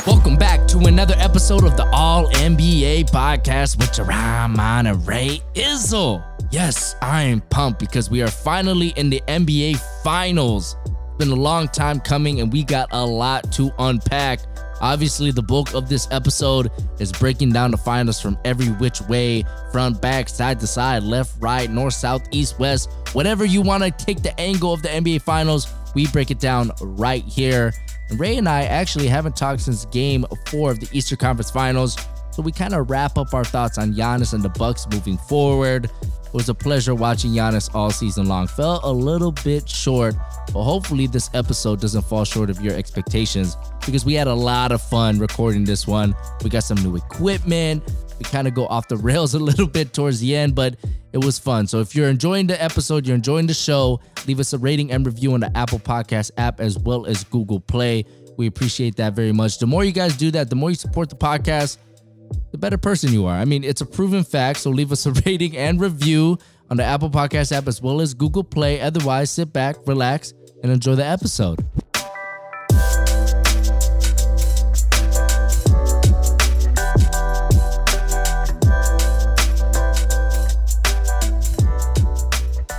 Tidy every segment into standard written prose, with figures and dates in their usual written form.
Welcome back to another episode of the All NBA podcast with Jerron and Ray Izzle. Yes, I am pumped because we are finally in the NBA Finals. It's been a long time coming and we got a lot to unpack. Obviously, the bulk of this episode is breaking down the finals from every which way, front, back, side to side, left, right, north, south, east, west. Whatever you want to take the angle of the NBA Finals, we break it down right here. And Ray and I actually haven't talked since Game 4 of the Eastern Conference Finals, so we kind of wrap up our thoughts on Giannis and the Bucks moving forward. It was a pleasure watching Giannis all season long. Fell a little bit short, but hopefully this episode doesn't fall short of your expectations because we had a lot of fun recording this one. We got some new equipment. We kind of go off the rails a little bit towards the end, but it was fun. So if you're enjoying the episode, you're enjoying the show, leave us a rating and review on the Apple Podcast app as well as Google Play. We appreciate that very much. The more you guys do that, the more you support the podcast, the better person you are. I mean, it's a proven fact, so leave us a rating and review on the Apple Podcast app as well as Google Play. Otherwise, sit back, relax, and enjoy the episode.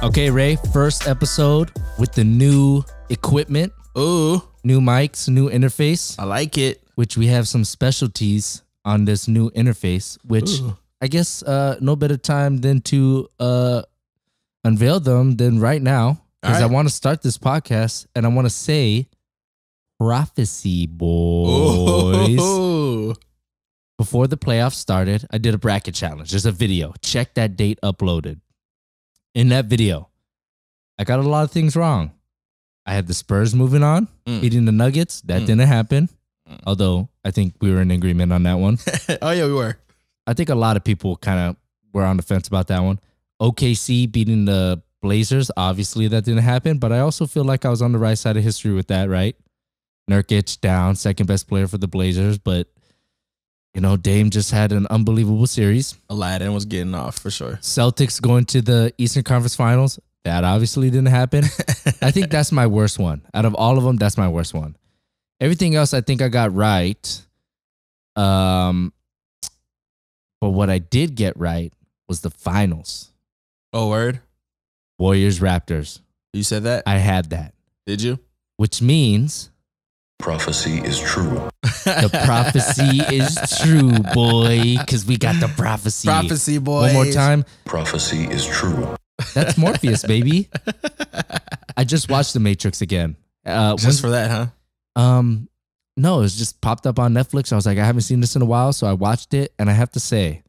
Okay, Ray, first episode with the new equipment. Ooh. New mics, new interface. I like it. Which we have some specialties on this new interface, which I guess no better time than to unveil them than right now. Because I want to start this podcast and I want to say prophecy, boys. Ooh. Before the playoffs started, I did a bracket challenge. There's a video. Check that date uploaded. In that video, I got a lot of things wrong. I had the Spurs moving on, beating the Nuggets. That didn't happen. Although I think we were in agreement on that one. Oh, yeah, we were. I think a lot of people kind of were on the fence about that one. OKC beating the Blazers. Obviously, that didn't happen. But I also feel like I was on the right side of history with that, right? Nurkic down, second best player for the Blazers. But, you know, Dame just had an unbelievable series. Aladdin was getting off for sure. Celtics going to the Eastern Conference Finals. That obviously didn't happen. I think that's my worst one. Out of all of them, that's my worst one. Everything else I think I got right. But what I did get right was the finals. Oh, word? Warriors, Raptors. You said that? I had that. Did you? Which means prophecy is true. The prophecy is true, boy. Because we got the prophecy. Prophecy, boy. One more time. Prophecy is true. That's Morpheus, baby. I just watched The Matrix again. Just for that, huh? No, it was just popped up on Netflix. I was like, I haven't seen this in a while, so I watched it, and I have to say,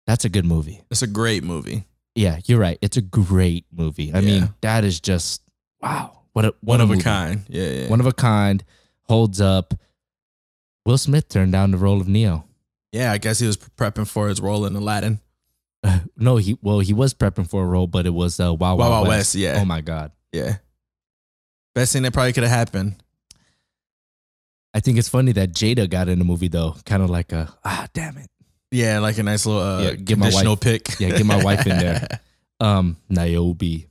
that's a good movie. It's a great movie. Yeah, you're right. It's a great movie. I mean, that is just wow. One of a kind. Yeah. One of a kind. Holds up. Will Smith turned down the role of Neo. Yeah, I guess he was prepping for his role in Aladdin. No, he was prepping for a role, but it was Wild Wild West. Yeah. Oh my God. Yeah. Best thing that probably could have happened. I think it's funny that Jada got in the movie though. Kind of like damn it. Yeah, like a nice little get my conditional wife, pick. Yeah, get my wife in there. Niobe.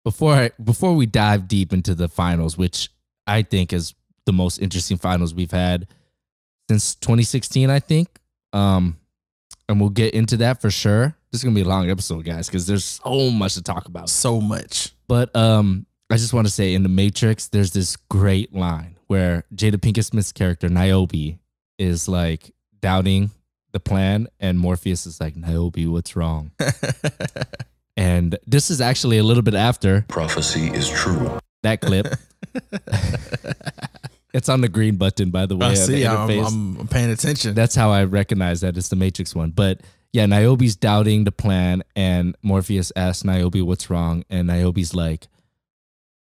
Before we dive deep into the finals, which I think is the most interesting finals we've had since 2016, I think. And we'll get into that for sure. This is going to be a long episode, guys, because there's so much to talk about. So much. But I just want to say in The Matrix, there's this great line where Jada Pinkett Smith's character, Niobe, is like doubting the plan. And Morpheus is like, Niobe, what's wrong? And this is actually a little bit after. Prophecy is true. That clip. It's on the green button, by the way. I'm paying attention. That's how I recognize that it's the Matrix one. But yeah, Niobe's doubting the plan, and Morpheus asks Niobe what's wrong, and Niobe's like,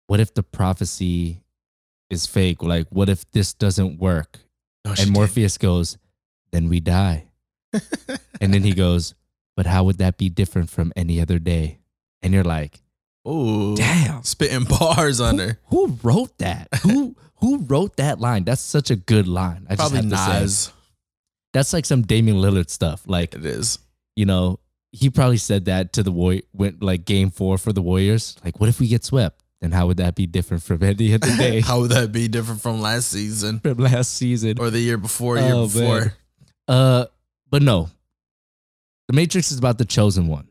what if the prophecy is fake? Like, what if this doesn't work? And Morpheus goes, then we die. And then he goes, but how would that be different from any other day? And you're like, oh, damn. Spitting bars on her. Who wrote that? Who wrote that line? That's such a good line. I Probably just have to Nas. say. That's like some Damian Lillard stuff. Like, it is. You know, he probably said that to the Game 4 for the Warriors. Like, what if we get swept? And how would that be different from any other day? How would that be different from last season From last season. or the year before? Man. But no. The Matrix is about the chosen one.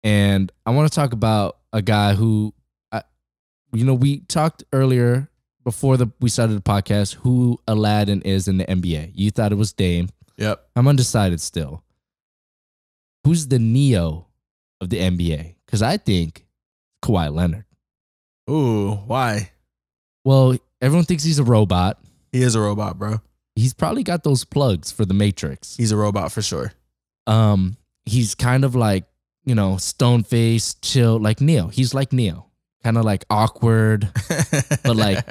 And I want to talk about a guy who, we talked earlier before we started the podcast who Aladdin is in the NBA. You thought it was Dame. Yep. I'm undecided still. Who's the Neo of the NBA? Because I think Kawhi Leonard. Ooh, why? Well, everyone thinks he's a robot. He is a robot, bro. He's probably got those plugs for the Matrix. He's a robot for sure. He's kind of like, stone-faced, chill, like Neo. He's like Neo. Kind of like awkward, but like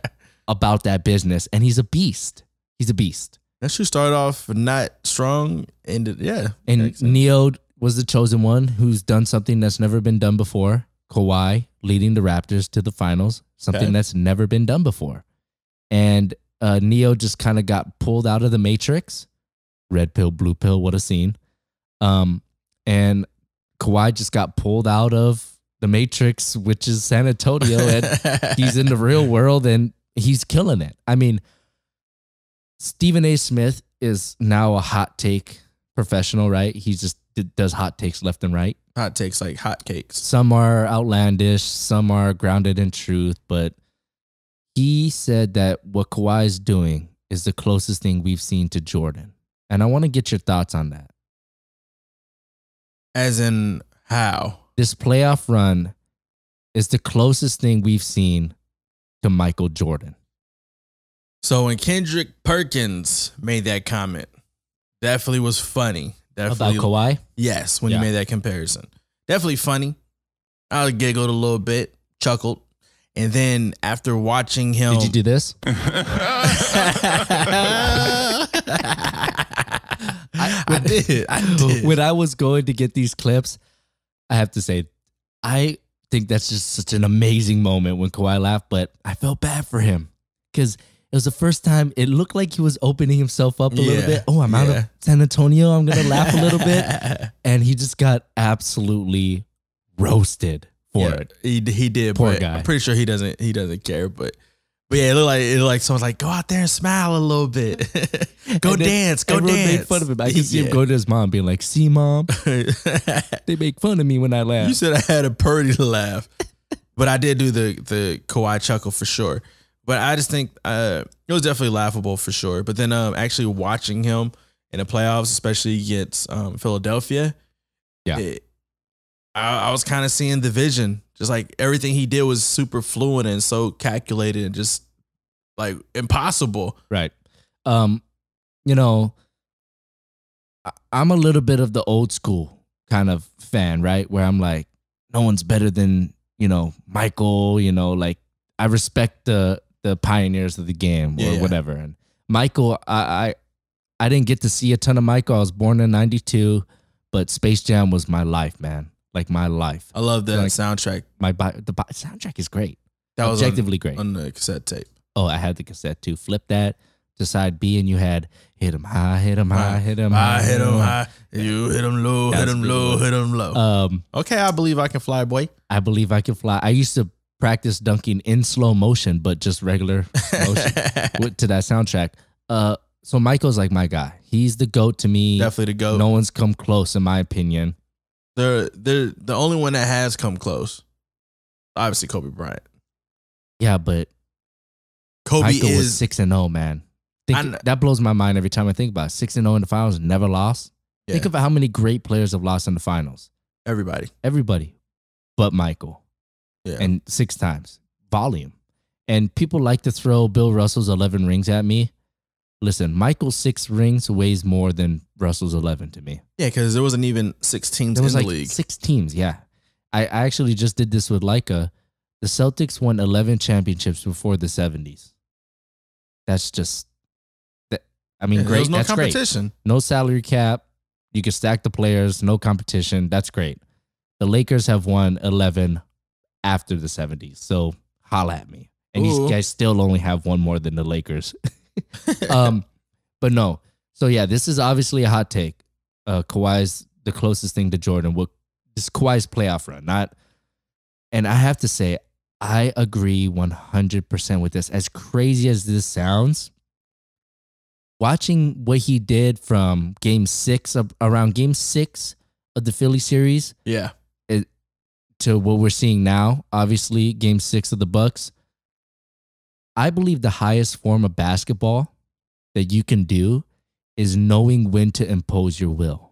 about that business. And he's a beast. He's a beast. That should start off not strong. And Neo was the chosen one who's done something that's never been done before. Kawhi leading the Raptors to the finals, something that's never been done before. And Neo just kind of got pulled out of the Matrix. Red pill, blue pill, what a scene. And Kawhi just got pulled out of the Matrix, which is San Antonio, and he's in the real world and he's killing it. I mean, Stephen A. Smith is now a hot take professional, right? He just does hot takes left and right. Hot takes like hot cakes. Some are outlandish, some are grounded in truth, but he said that what Kawhi is doing is the closest thing we've seen to Jordan. And I want to get your thoughts on that. As in how? This playoff run is the closest thing we've seen to Michael Jordan. So when Kendrick Perkins made that comment, definitely was funny. Definitely, about Kawhi? Yes, when you made that comparison. Definitely funny. I giggled a little bit, chuckled. And then after watching him... Did you do this? I did. When I was going to get these clips, I have to say, I think that's just such an amazing moment when Kawhi laughed, but I felt bad for him because it was the first time it looked like he was opening himself up a little bit. Oh, I'm out of San Antonio. I'm going to laugh a little bit. And he just got absolutely roasted for it. He did. Poor but guy. I'm pretty sure he doesn't care. But yeah, it looked like someone's like, go out there and smile a little bit. Go dance. Everyone made fun of him. I can see him go to his mom being like, see, Mom, they make fun of me when I laugh. You said I had a purdy to laugh. But I did do the Kawhi chuckle for sure. But I just think it was definitely laughable for sure. But then actually watching him in the playoffs, especially against Philadelphia, I was kind of seeing the vision. Just like everything he did was super fluent and so calculated and just like impossible. Right. I'm a little bit of the old school kind of fan, right? Where I'm like, no one's better than, Michael, like I respect the pioneers of the game or whatever. And Michael, I didn't get to see a ton of Michael. I was born in 92, but Space Jam was my life, man. Like my life. I love that soundtrack. The soundtrack is great. That was objectively great. On the cassette tape. Oh, I had the cassette too. Flip that to side B and you had hit him high, hit him high, hit him high. I hit him high. You hit him low, hit him low, hit him low. Okay, I believe I can fly, boy. I believe I can fly. I used to practice dunking in slow motion, but just regular motion to that soundtrack. So Michael's like my guy. He's the GOAT to me. Definitely the GOAT. No one's come close, in my opinion. They're the only one that has come close. Obviously, Kobe Bryant. Yeah, but Michael was 6-0, man. That blows my mind every time I think about it. 6-0 in the finals, never lost. Yeah. Think about how many great players have lost in the finals. Everybody, but Michael. Yeah. And 6 times. Volume. And people like to throw Bill Russell's 11 rings at me. Listen, Michael's 6 rings weighs more than Russell's 11 to me. Yeah, because there wasn't even 6 teams in the league. 6 teams, yeah. I actually just did this with Leica. The Celtics won 11 championships before the 70s. That's just, great. There's no That's competition. Great. No salary cap. You can stack the players. No competition. That's great. The Lakers have won 11 after the 70s. So holla at me. And these guys still only have one more than the Lakers. But no. So yeah, this is obviously a hot take. Kawhi's the closest thing to Jordan. This Kawhi's playoff run, and I have to say, I agree 100% with this. As crazy as this sounds, watching what he did from around game 6 of the Philly series Yeah. to what we're seeing now, obviously game 6 of the Bucks, I believe the highest form of basketball that you can do is knowing when to impose your will.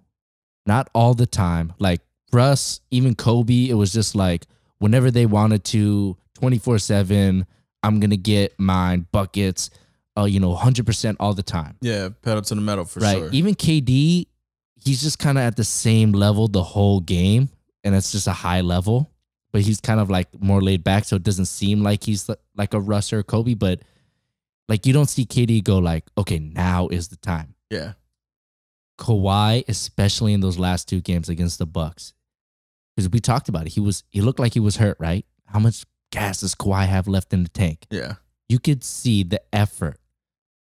Not all the time. Like for us, even Kobe, it was just like whenever they wanted to, 24/7, I'm going to get mine, buckets, 100% all the time. Yeah, pedal to the metal for Right. sure. Even KD, he's just kind of at the same level the whole game, and it's just a high level, but he's kind of like more laid back, so it doesn't seem like he's like a Russ or Kobe, but like you don't see KD go like, okay, now is the time. Yeah. Kawhi, especially in those last 2 games against the Bucks, because we talked about it, he looked like he was hurt, right? How much gas does Kawhi have left in the tank? Yeah. You could see the effort,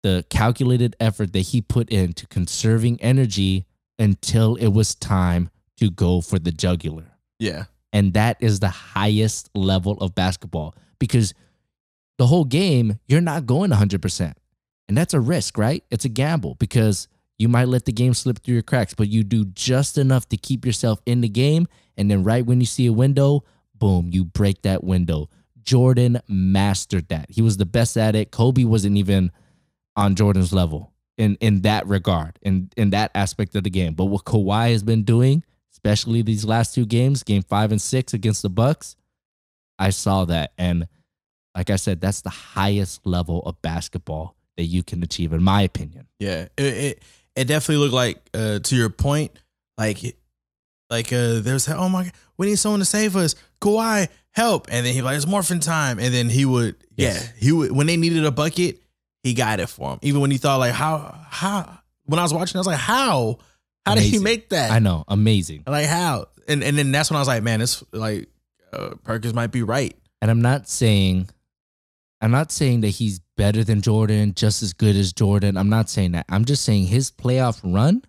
the calculated effort that he put into conserving energy until it was time to go for the jugular. Yeah. And that is the highest level of basketball, because the whole game, you're not going 100%. And that's a risk, right? It's a gamble, because you might let the game slip through your cracks, but you do just enough to keep yourself in the game. And then right when you see a window, boom, you break that window. Jordan mastered that. He was the best at it. Kobe wasn't even on Jordan's level in that regard, in that aspect of the game. But what Kawhi has been doing, especially these last 2 games, game 5 and 6 against the Bucks, I saw that. And like I said, that's the highest level of basketball that you can achieve, in my opinion. Yeah. It definitely looked like, to your point, there's, oh my God, we need someone to save us. Kawhi, help. And then he'd be like, it's morphin time. And then he would, when they needed a bucket, he got it for him. Even when he thought like, how, when I was watching, I was like, how did he make that? I know. Amazing. Like how? And then that's when I was like, man, it's like, Perkins might be right. And I'm not saying that he's better than Jordan, just as good as Jordan. I'm not saying that. I'm just saying his playoff run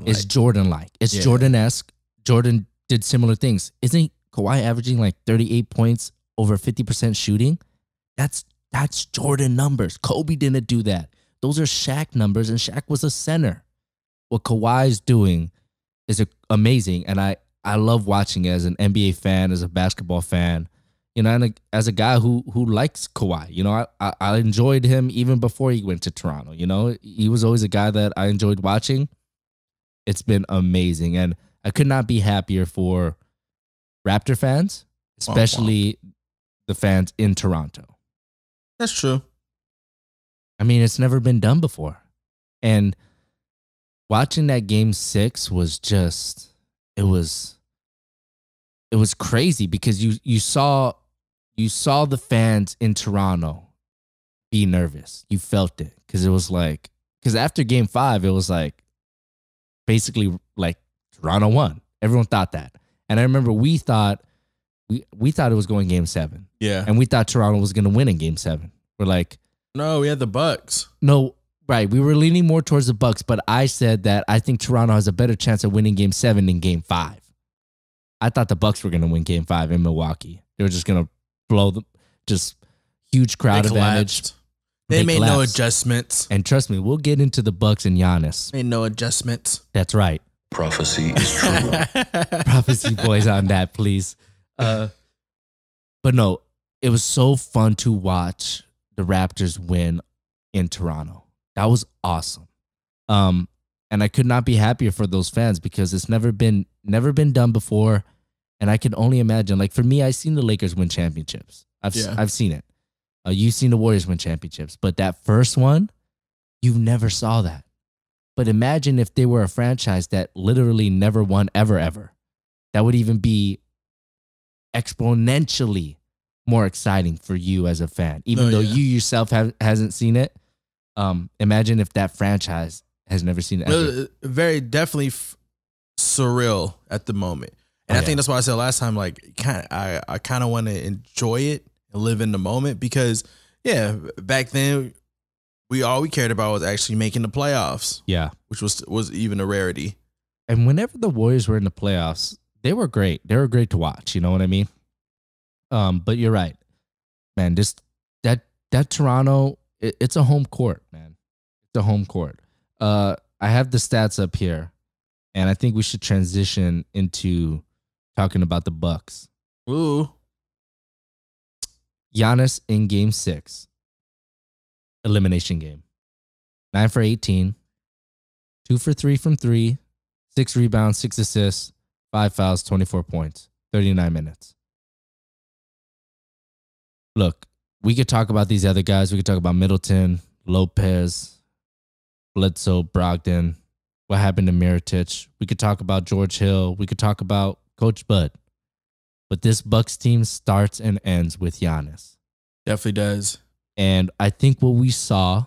is Jordan-like. It's Jordan-esque. Jordan did similar things. Isn't Kawhi averaging like 38 points, over 50% shooting? That's Jordan numbers. Kobe didn't do that. Those are Shaq numbers, and Shaq was a center. What Kawhi's doing is amazing, and I love watching it as an NBA fan, as a basketball fan. And as a guy who likes Kawhi, I enjoyed him even before he went to Toronto. He was always a guy that I enjoyed watching. It's been amazing, and I could not be happier for Raptor fans, especially the fans in Toronto. That's true. I mean, it's never been done before, and watching that game 6 was just it was crazy, because you saw the fans in Toronto be nervous. You felt it, because after game 5, it was like basically like Toronto won. Everyone thought that. And I remember we thought it was going game 7. Yeah. And we thought Toronto was going to win in game 7. We're like, no, we had the Bucks. No, right. We were leaning more towards the Bucks, but I said that I think Toronto has a better chance of winning game 7 than game 5. I thought the Bucks were going to win game 5 in Milwaukee. They were just going to blow them, just huge crowd advantage. They made collapsed. no adjustments. And trust me, we'll get into the Bucks and Giannis. Made no adjustments. That's right. Prophecy is true. Prophecy boys on that, please. But no, it was so fun to watch the Raptors win in Toronto. That was awesome. And I could not be happier for those fans, because it's never been done before. And I can only imagine, like for me, I've seen the Lakers win championships. I've seen it. You've seen the Warriors win championships, but that first one, you never saw that. But imagine if they were a franchise that literally never won ever. That would even be exponentially more exciting for you as a fan, even though you yourself hasn't seen it. Imagine if that franchise has never seen it ever. Very definitely surreal at the moment. And I think that's why I said last time, like, I kind of want to enjoy it and live in the moment, because, back then, all we cared about was actually making the playoffs. Yeah. Which was even a rarity. And whenever the Warriors were in the playoffs, they were great. They were great to watch. You know what I mean? But you're right, man. That Toronto, it's a home court, man. It's a home court. I have the stats up here, and I think we should transition into talking about the Bucks. Ooh. Giannis in Game 6, elimination game. 9 for 18, 2 for 3 from 3, 6 rebounds, 6 assists, 5 fouls, 24 points, 39 minutes. Look, we could talk about these other guys. We could talk about Middleton, Lopez, Bledsoe, Brogdon, what happened to Mirotic. We could talk about George Hill. We could talk about Coach Bud. But this Bucks team starts and ends with Giannis. Definitely does. And I think what we saw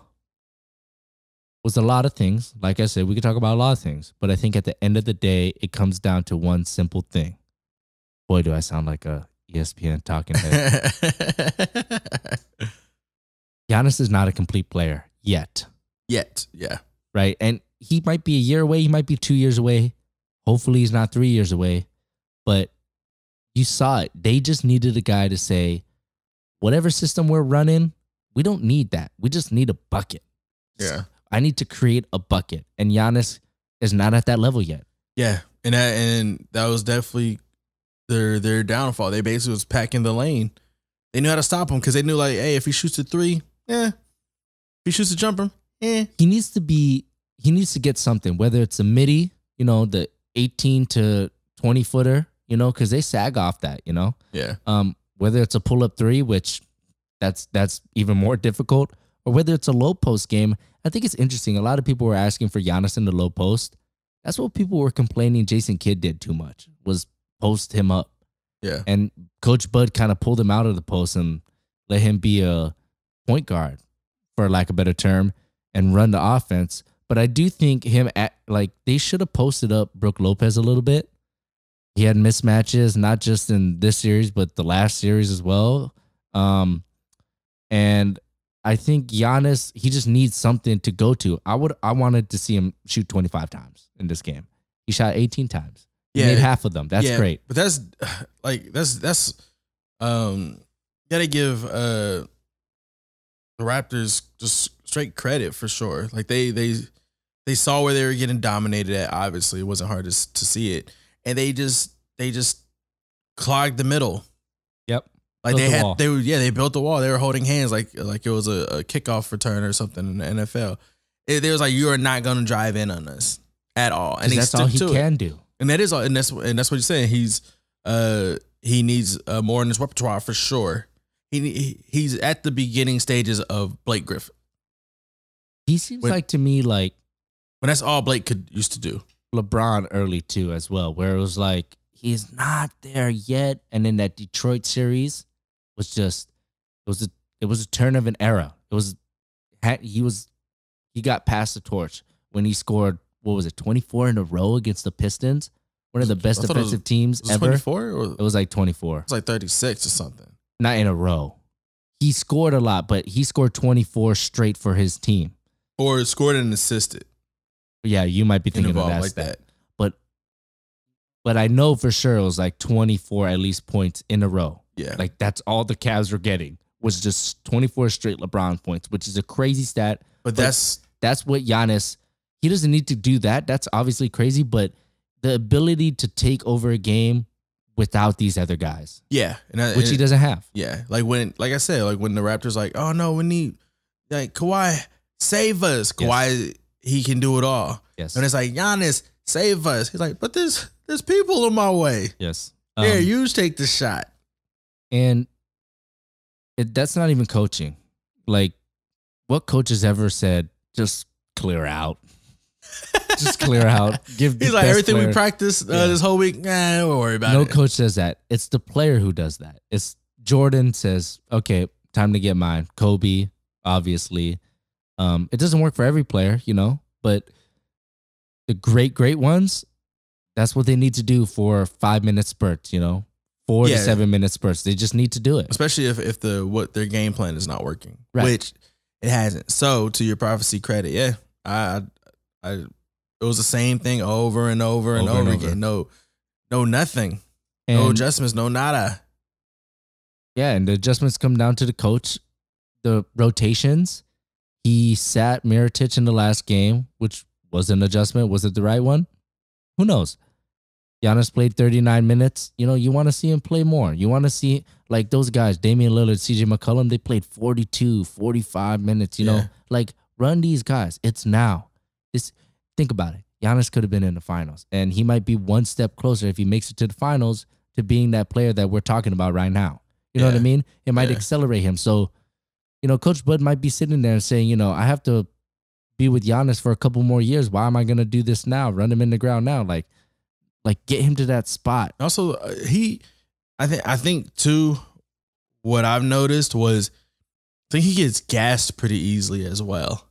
was a lot of things. Like I said, we could talk about a lot of things. But I think at the end of the day, it comes down to one simple thing. Boy, do I sound like a ESPN talking head. Giannis is not a complete player yet. Yeah. Right? And he might be a year away. He might be 2 years away. Hopefully he's not 3 years away. But you saw it. They just needed a guy to say, whatever system we're running, we don't need that. We just need a bucket. Yeah. I need to create a bucket. And Giannis is not at that level yet. Yeah. And that was definitely their downfall. They basically was packing the lane. They knew how to stop him because they knew, like, hey, if he shoots a three, if he shoots a jumper, He needs to get something, whether it's a midi, the 18 to 20 footer, because they sag off that, Yeah. Whether it's a pull-up three, which that's even more difficult, or whether it's a low post game. I think it's interesting. A lot of people were asking for Giannis in the low post. That's what people were complaining Jason Kidd did too much, was post him up. Yeah. And Coach Bud kind of pulled him out of the post and let him be a point guard, for lack of a better term, and run the offense. But I do think they should have posted up Brook Lopez a little bit. He had mismatches, not just in this series, but the last series as well. And I think Giannis, he just needs something to go to. I wanted to see him shoot 25 times in this game. He shot 18 times. He made half of them. That's great. But that's gotta give the Raptors just straight credit for sure. Like they saw where they were getting dominated at. Obviously, it wasn't hard to see it. And they just clogged the middle. Yep. Like they built the wall. They were holding hands like it was a kickoff return or something in the NFL. They was like, you are not going to drive in on us at all. And that's all he can do. And that is all. And that's what you're saying. He needs more in his repertoire for sure. He's at the beginning stages of Blake Griffin. He seems like to me like when that's all Blake used to do. LeBron early too as well, where it was like he's not there yet, and then that Detroit series was just it was a turn of an era. He got passed the torch when he scored, what was it, 24 in a row against the Pistons, one of the best defensive teams ever. 24 or it was like 24. It's like 36 or something. Not in a row. He scored a lot, but he scored 24 straight for his team. Or scored and assisted. Yeah, you might be thinking of that like that. But I know for sure it was like 24 at least points in a row. Yeah. Like that's all the Cavs were getting was just 24 straight LeBron points, which is a crazy stat. But that's what Giannis, he doesn't need to do that. That's obviously crazy, but the ability to take over a game without these other guys. Yeah. Which he doesn't have. Yeah. Like I said, like when the Raptors like, oh no, we need like Kawhi, save us. Yes. Kawhi, he can do it all. Yes. And it's like, Giannis, save us. He's like, but there's people in my way. Yes. Here, you take the shot. And that's not even coaching. Like, what coach has ever said, just clear out? Just clear out. Give He's like, everything we practiced this whole week, don't worry about it. No coach says that. It's the player who does that. It's Jordan says, okay, time to get mine. Kobe, obviously. It doesn't work for every player, but the great ones, that's what they need to do for 5-minute spurts, 4 to 7 minute spurts. They just need to do it. Especially if their game plan is not working, right. Which it hasn't. So to your prophecy credit, it was the same thing over and over and over again. No nothing. No adjustments, no nada. Yeah, and the adjustments come down to the coach, the rotations. He sat Mirotic in the last game, which was an adjustment. Was it the right one? Who knows? Giannis played 39 minutes. You know, you want to see him play more. You want to see, like, those guys, Damian Lillard, CJ McCollum, they played 42, 45 minutes, you know? Like, run these guys. It's now. Think about it. Giannis could have been in the finals, and he might be one step closer if he makes it to the finals to being that player that we're talking about right now. You know what I mean? It might accelerate him. So, you know, Coach Bud might be sitting there and saying, you know, I have to be with Giannis for a couple more years. Why am I going to do this now? Run him in the ground now. Like get him to that spot. Also, I think too, what I've noticed was, I think he gets gassed pretty easily as well.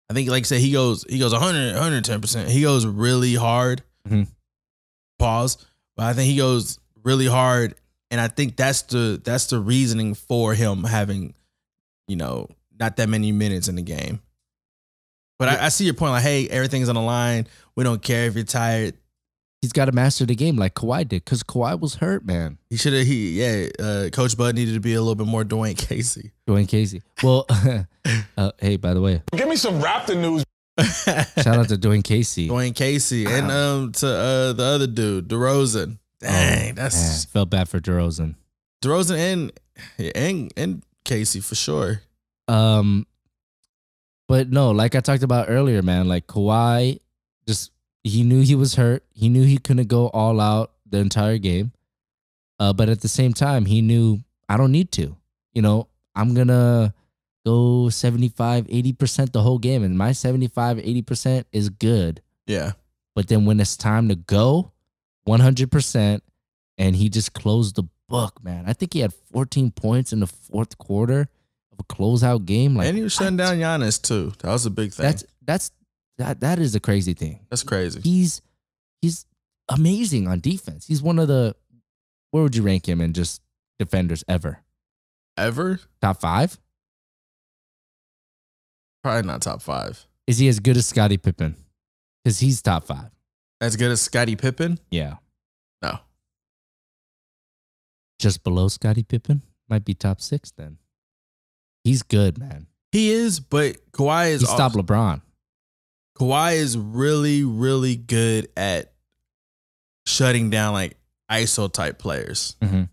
I think, like I said, he goes 100, 110%. He goes really hard. Mm-hmm. Pause. But I think he goes really hard, and I think that's the reasoning for him having, you know, not that many minutes in the game. But I see your point. Like, hey, everything's on the line. We don't care if you're tired. He's got to master the game like Kawhi did, because Kawhi was hurt, man. He should have. Coach Bud needed to be a little bit more Dwayne Casey. Dwayne Casey. Well, hey, by the way, give me some Raptor news. Shout out to Dwayne Casey. Dwayne Casey, and to the other dude, DeRozan. Dang, that's felt bad for DeRozan. DeRozan and Casey for sure. But no, like I talked about earlier, man. Like Kawhi, he knew he was hurt. He knew he couldn't go all out the entire game. But at the same time, he knew I don't need to. You know, I'm gonna go 75, 80% the whole game, and my 75, 80% is good. Yeah. But then when it's time to go, 100%, and he just closed the book, man. I think he had 14 points in the fourth quarter of a closeout game. Like, and he was shutting down Giannis too. That was a big thing. That is a crazy thing. That's crazy. He's amazing on defense. He's one of the, where would you rank him in just defenders ever? Ever? Top 5? Probably not top 5. Is he as good as Scottie Pippen? Because he's top 5. As good as Scottie Pippen? Yeah. No. Just below Scottie Pippen? Might be top 6 then. He's good, man. He is, but Kawhi is... He stopped LeBron. Kawhi is really, really good at shutting down like ISO type players. Mm-hmm.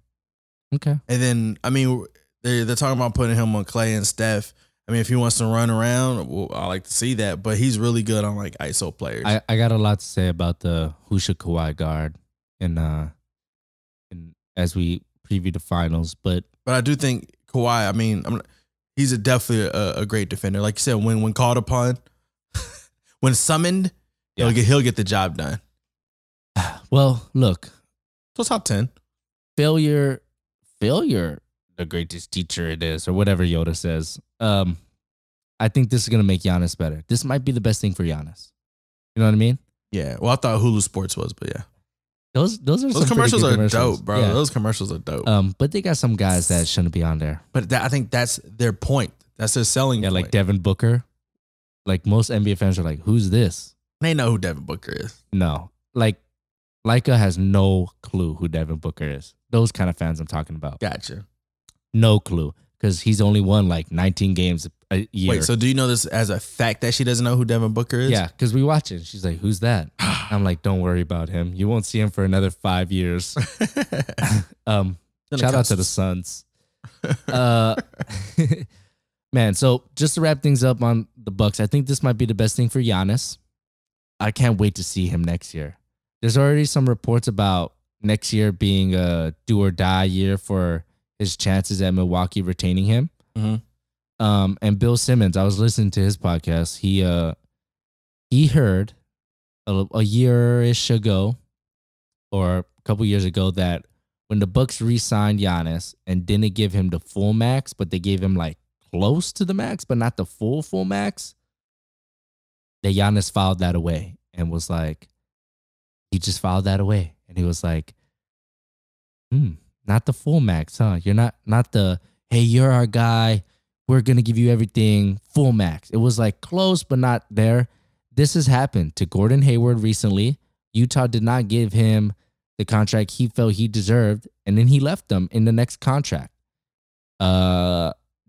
Okay. And then, I mean, they're talking about putting him on Clay and Steph. I mean, if he wants to run around, well, I like to see that. But he's really good on like ISO players. I got a lot to say about the who should Kawhi guard and as we preview the finals. But I do think Kawhi, I mean, he's definitely a great defender. Like you said, when called upon, when summoned, he'll get the job done. Well, look. So top 10. Failure, the greatest teacher it is, or whatever Yoda says. I think this is going to make Giannis better. This might be the best thing for Giannis. You know what I mean? Yeah. Well, I thought Hulu Sports was, but yeah. Those commercials are dope, bro. Yeah. Those commercials are dope. But they got some guys that shouldn't be on there. But I think that's their point. That's their selling point. Yeah, like Devin Booker. Like most NBA fans are like, who's this? They know who Devin Booker is. No. Like, Leica has no clue who Devin Booker is. Those kind of fans I'm talking about. Gotcha. No clue. Because he's only won like 19 games a year. Wait, so do you know this as a fact that she doesn't know who Devin Booker is? Yeah, because we watch it. She's like, who's that? I'm like, don't worry about him. You won't see him for another 5 years. Shout out to the Suns. Man, so just to wrap things up on the Bucks, I think this might be the best thing for Giannis. I can't wait to see him next year. There's already some reports about next year being a do or die year for his chances at Milwaukee retaining him. Mm-hmm. And Bill Simmons, I was listening to his podcast. He heard a year-ish ago or a couple years ago that when the Bucks re-signed Giannis and didn't give him the full max, but they gave him like close to the max, but not the full max, that Giannis filed that away and was like, he just filed that away. And he was like, not the full max, huh? You're not the, hey, you're our guy. We're going to give you everything full max. It was like close, but not there. This has happened to Gordon Hayward recently. Utah did not give him the contract he felt he deserved, and then he left them in the next contract.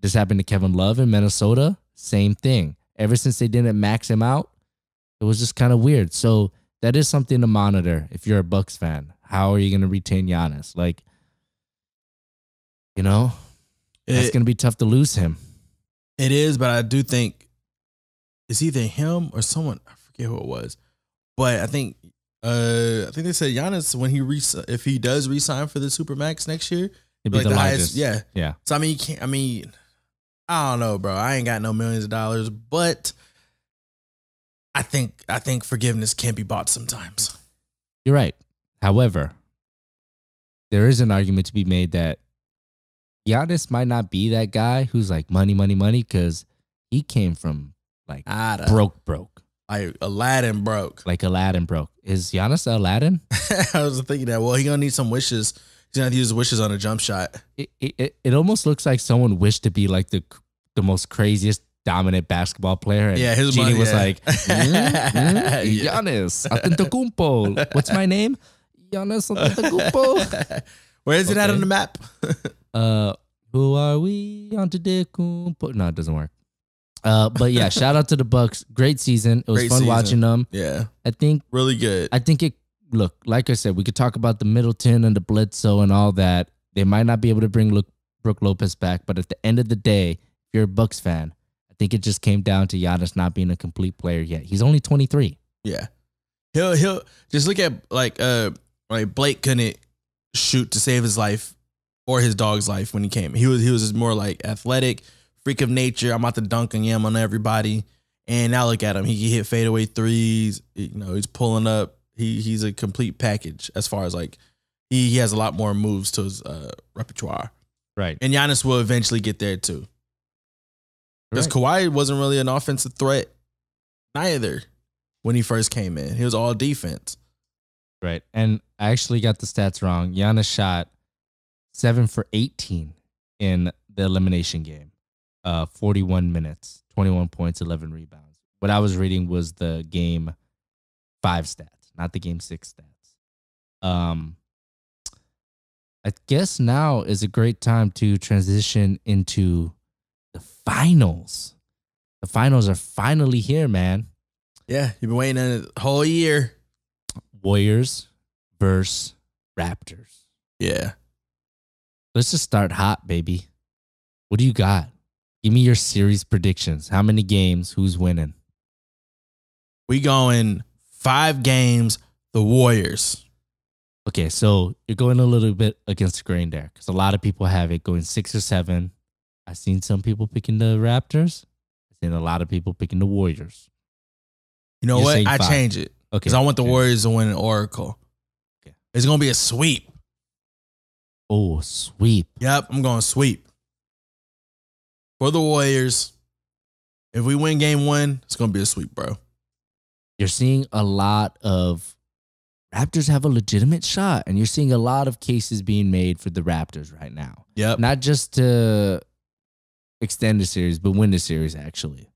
This happened to Kevin Love in Minnesota. Same thing. Ever since they didn't max him out, it was just kind of weird. So that is something to monitor if you're a Bucks fan. How are you going to retain Giannis? Like, it's going to be tough to lose him. It is, but I do think it's either him or someone. I forget who it was, but I think they said Giannis when if he does resign for the Supermax next year, it'd be the largest. Highest. Yeah. So you can't. I don't know, bro. I ain't got no millions of dollars, but I think forgiveness can be bought sometimes. You're right. However, there is an argument to be made that Giannis might not be that guy who's like money, because he came from like broke. Like Aladdin broke. Like Aladdin broke. Is Giannis Aladdin? I was thinking that. Well, he gonna need some wishes. He's gonna have to use wishes on a jump shot. It almost looks like someone wished to be like the most craziest dominant basketball player. And yeah, his Genie money was like, Giannis Antetokounmpo. What's my name? Giannis Antetokounmpo. Where is it at on the map? Who are we? Antetokounmpo. No, it doesn't work. But yeah, shout out to the Bucks. Great season. It was fun watching them. Yeah, I think really good. I think look, like I said, we could talk about the Middleton and the Bledsoe and all that. They might not be able to bring Brook Lopez back, but at the end of the day, if you're a Bucks fan, I think it just came down to Giannis not being a complete player yet. He's only 23. Yeah, he'll just look at like Blake couldn't shoot to save his life or his dog's life when he came. He was just more like athletic, freak of nature. I'm about to dunk and yam on everybody. And now look at him. He can hit fadeaway threes. He's pulling up. He's a complete package as far as like he has a lot more moves to his repertoire. Right. And Giannis will eventually get there too. Because Kawhi wasn't really an offensive threat neither when he first came in. He was all defense. Right. And I actually got the stats wrong. Giannis shot 7 for 18 in the elimination game. 41 minutes, 21 points, 11 rebounds. What I was reading was the game 5 stats, not the game 6 stats. I guess now is a great time to transition into the finals. The finals are finally here, man. Yeah, you've been waiting a whole year. Warriors versus Raptors. Yeah. Let's just start hot, baby. What do you got? Give me your series predictions. How many games? Who's winning? We going 5 games, the Warriors. Okay, so you're going a little bit against the grain there because a lot of people have it going 6 or 7. I've seen some people picking the Raptors. I've seen a lot of people picking the Warriors. You know what? I change it. Okay. Because I want the Warriors to win an Oracle. Okay. It's going to be a sweep. Oh, sweep. Yep, I'm going sweep. For the Warriors, if we win game 1, it's going to be a sweep, bro. You're seeing a lot of Raptors have a legitimate shot, and you're seeing a lot of cases being made for the Raptors right now. Yep. Not just to extend the series, but win the series, actually.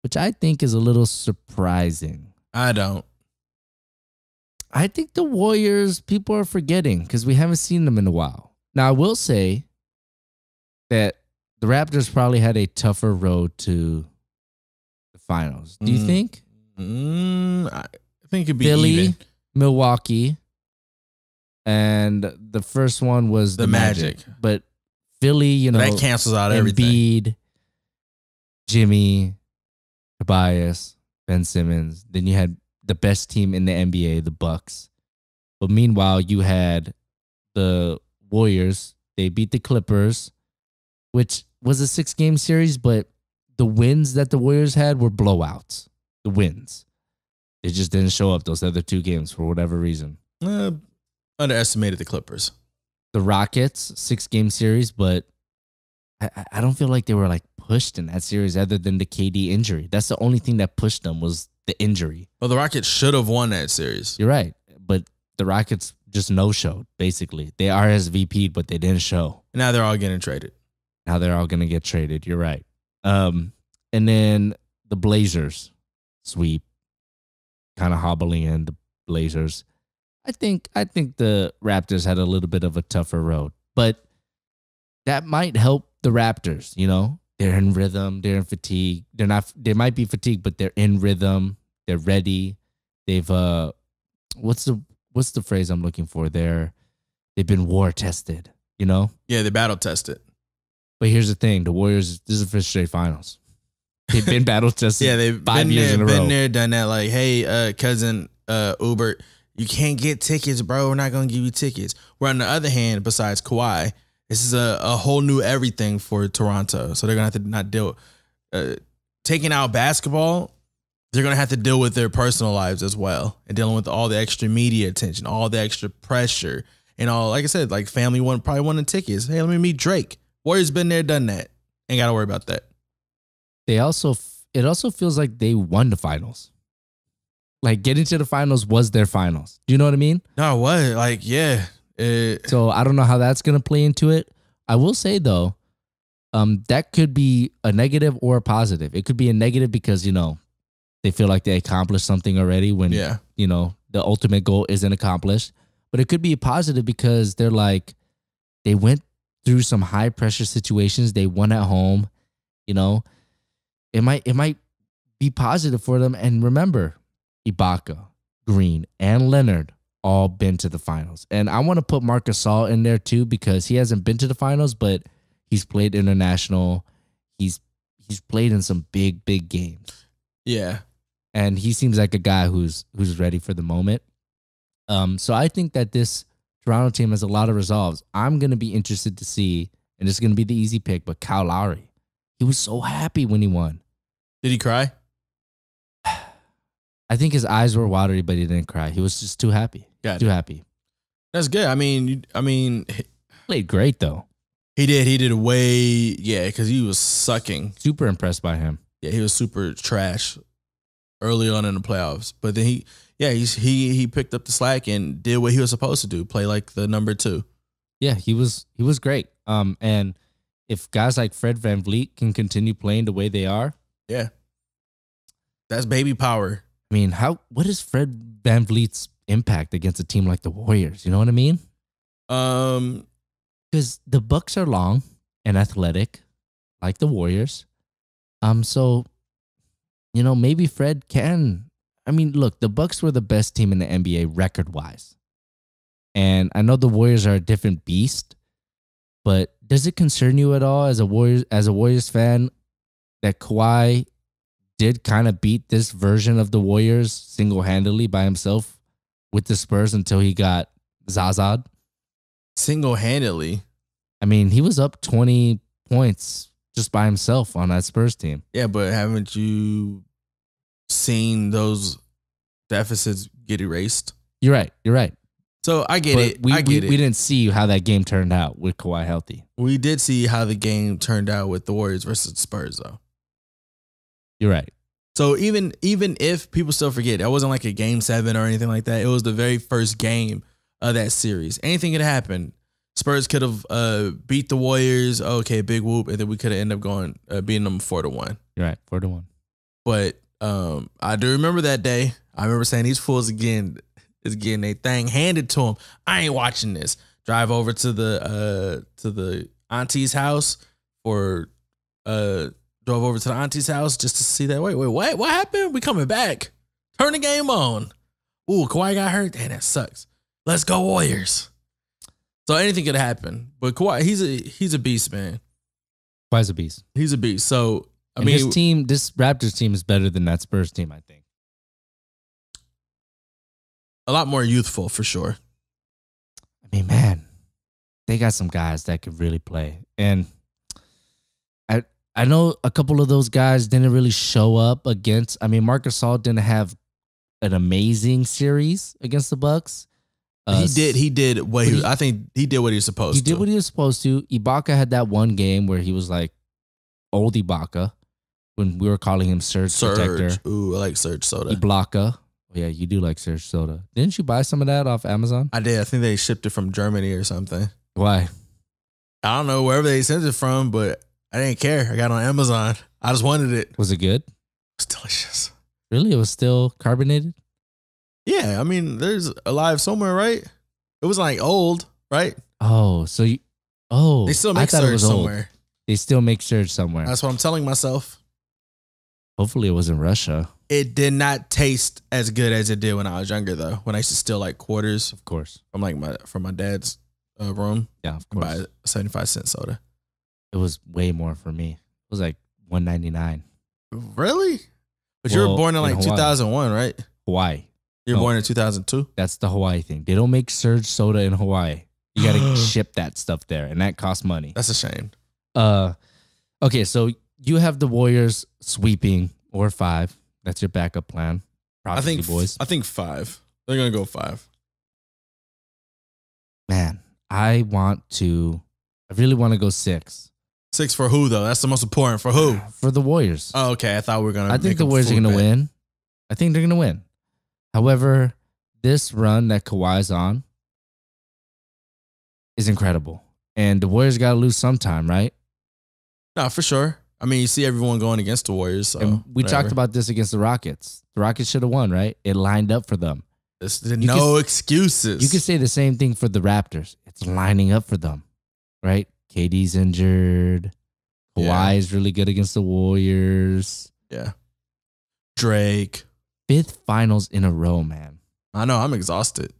Which I think is a little surprising. I don't. I think the Warriors, people are forgetting because we haven't seen them in a while. Now, I will say that the Raptors probably had a tougher road to the finals. Do you think? I think it'd be Philly, even. Milwaukee, and the first one was the Magic. But Philly, that cancels out everything. Embiid, Jimmy, Tobias, Ben Simmons. Then you had the best team in the NBA, the Bucks. But meanwhile, you had the Warriors. They beat the Clippers, which was a 6-game series, but the wins that the Warriors had were blowouts. The wins. They just didn't show up those other 2 games for whatever reason. Underestimated the Clippers. The Rockets, 6-game series, but I don't feel like they were like pushed in that series other than the KD injury. That's the only thing that pushed them was the injury. Well, the Rockets should have won that series. You're right. But the Rockets just no-showed, basically. They RSVP'd, but they didn't show. Now they're all getting traded. Now they're all going to get traded. You're right. And then the Blazers sweep, kind of hobbling in the Blazers. I think the Raptors had a little bit of a tougher road, but that might help the Raptors, you know, they're in rhythm, they're in fatigue. They're not, they might be fatigued, but they're in rhythm. They're ready. They've what's the phrase I'm looking for? They've been war tested, you know? Yeah, they battle tested. But here's the thing, the Warriors, this is the fifth straight finals. They've been battle tested. Yeah, they've 5 been years there, in a been row. there, done that. Like, hey, cousin Ubert, you can't get tickets, bro. We're not gonna give you tickets. Where on the other hand, besides Kawhi, this is a whole new everything for Toronto. So they're gonna have to not deal taking out basketball. They're gonna have to deal with their personal lives as well, and dealing with all the extra media attention, all the extra pressure, and all. Like I said, like family probably wanting tickets. Hey, let me meet Drake. Warriors been there, done that. Ain't gotta worry about that. It also feels like they won the finals. Like getting to the finals was their finals. Do you know what I mean? No, what? Like, yeah. So I don't know how that's gonna play into it. I will say though, that could be a negative or a positive. It could be a negative because, you know, they feel like they accomplished something already when, you know, the ultimate goal isn't accomplished. But it could be a positive because they're like, they went through some high pressure situations. They won at home, you know. It might be positive for them. And remember, Ibaka, Green, and Leonard all been to the finals. And I want to put Marc Gasol in there too because he hasn't been to the finals, but he's played international. He's played in some big games. Yeah. And he seems like a guy who's ready for the moment. So I think that this Toronto team has a lot of resolves. I'm going to be interested to see, and it's going to be the easy pick, but Kyle Lowry. He was so happy when he won. Did he cry? I think his eyes were watery, but he didn't cry. He was just too happy. Too happy. That's good. I mean, Played great though. he did way, because he was sucking. Super impressed by him. Yeah, he was super trash early on in the playoffs. But then he picked up the slack and did what he was supposed to do, play like the number 2. Yeah, he was great. And if guys like Fred VanVleet can continue playing the way they are, yeah, that's baby power. I mean, what is Fred VanVleet's impact against a team like the Warriors? You know what I mean? Because the Bucks are long and athletic, like the Warriors. So, you know, maybe Fred can. I mean, look, the Bucks were the best team in the NBA record-wise. And I know the Warriors are a different beast, but does it concern you at all as a Warriors fan that Kawhi did kind of beat this version of the Warriors single-handedly by himself with the Spurs until he got Zaza'd? Single-handedly? I mean, he was up 20 points just by himself on that Spurs team. Yeah, but haven't you seen those deficits get erased? You're right. So I get it. I get it. We didn't see how that game turned out with Kawhi healthy. We did see how the game turned out with the Warriors versus the Spurs, though. You're right. So even if people still forget, that wasn't like a game 7 or anything like that. It was the very first game of that series. Anything could happen. Spurs could have beat the Warriors. Okay, big whoop, and then we could have ended up going beating them 4-1. You're right, 4-1. But I do remember that day. I remember saying these fools again is getting a thing handed to them. I ain't watching this. Drive over to the auntie's house drove over to the auntie's house just to see that. Wait, what happened? We coming back. Turn the game on. Ooh, Kawhi got hurt. Damn, that sucks. Let's go Warriors. So anything could happen. But Kawhi, he's a beast, man. Kawhi's a beast. He's a beast. So I mean, mean, this Raptors team is better than that Spurs team, I think. A lot more youthful for sure. I mean, man, they got some guys that could really play. And I know a couple of those guys didn't really show up against. I mean, Marc Gasol didn't have an amazing series against the Bucks. He did what I think he did what he was supposed to. He did what he was supposed to. Ibaka had that one game where he was like old Ibaka when we were calling him Surge Protector. Ooh, I like Surge Soda. Ibaka. Oh, yeah, you do like Surge Soda. Didn't you buy some of that off Amazon? I did. I think they shipped it from Germany or something. Why? I don't know wherever they sent it from, but I didn't care. I got it on Amazon. I just wanted it. Was it good? It's delicious. Really? It was still carbonated? Yeah, I mean, there's Alive somewhere, right? It was like old, right? Oh, so they still make I thought it Surge was old. somewhere. They still make surge somewhere. That's what I'm telling myself. Hopefully it wasn't Russia. It did not taste as good as it did when I was younger, though. When I used to steal like quarters Of course. from my dad's room Yeah, of and buy course. a 75-cent soda. It was way more for me. It was like $1.99. Really? But you were Well, born in in like Hawaii. 2001, right? Hawaii. You were No. born in 2002. That's the Hawaii thing. They don't make surge soda in Hawaii. You got to ship that stuff there, and that costs money. That's a shame. Okay, so you have the Warriors sweeping or 5. That's your backup plan. Prophecy boys. I think 5. They're gonna go 5. Man, I really want to go 6 6 for who though? That's the most important. For who? for the Warriors. Oh, okay. I thought we were gonna. I think make the a Warriors are full going to bet. win. I think they're going to win. However, this run that Kawhi's on is incredible. And the Warriors got to lose sometime, right? No, for sure. I mean, you see everyone going against the Warriors. So And we whatever. talked about this against the Rockets. The Rockets should have won, right? It lined up for them. There's You no excuses. You could say the same thing for the Raptors. It's lining up for them, right? KD's injured. Kawhi Yeah. is really good against the Warriors. Yeah. Drake. 5th finals in a row, man. I know. I'm exhausted.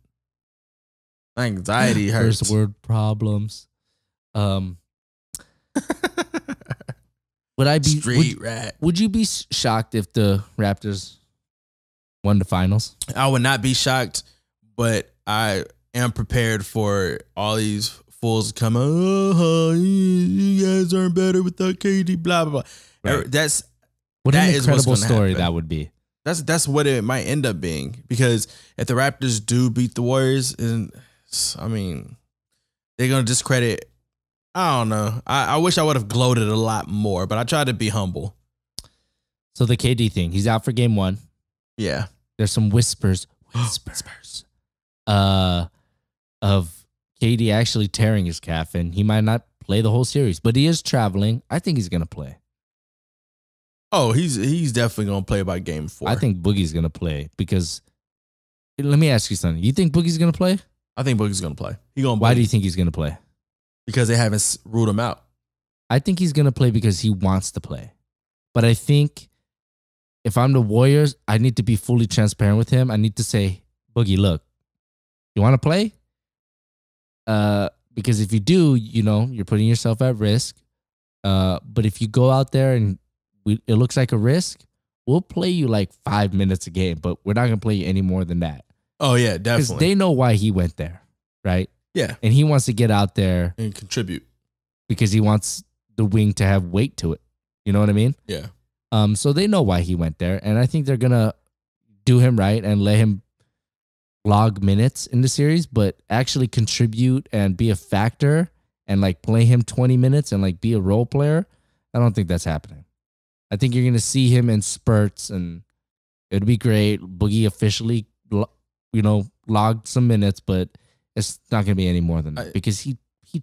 My anxiety hurts. First word problems. Would I be Street rat. would you be shocked if the Raptors won the finals? I would not be shocked, but I am prepared for all these fools to come. Oh, you guys aren't better without KD. Blah blah blah. Right. That's What That an is what's incredible gonna story happen. that would be. that's what it might end up being, because if the Raptors do beat the Warriors, and I mean, they're gonna discredit. I don't know. I wish I would have gloated a lot more, but I tried to be humble. So the KD thing, he's out for game 1. Yeah. There's some whispers of KD actually tearing his calf, and he might not play the whole series, but he is traveling. I think he's gonna play. Oh, he's definitely gonna play by game 4. I think Boogie's gonna play because. Let me ask you something. You think Boogie's gonna play? I think Boogie's gonna play. He gonna. Why play do you think he's gonna play? Because they haven't ruled him out. I think he's gonna play because he wants to play. But I think if I'm the Warriors, I need to be fully transparent with him. I need to say, Boogie, look, you want to play? Because if you do, you're putting yourself at risk. But if you go out there and it looks like a risk, we'll play you like 5 minutes a game, but we're not gonna play you any more than that. Oh yeah, Because definitely. they know why he went there, right? Yeah, And he wants to get out there and contribute. because he wants the wing to have weight to it. You know what I mean? Yeah, So they know why he went there, and I think they're gonna do him right and let him log minutes in the series, but actually contribute and be a factor and like play him 20 minutes and like be a role player. I don't think that's happening. I think you're gonna see him in spurts, and it'd be great. Boogie officially, logged some minutes, but it's not gonna be any more than that because he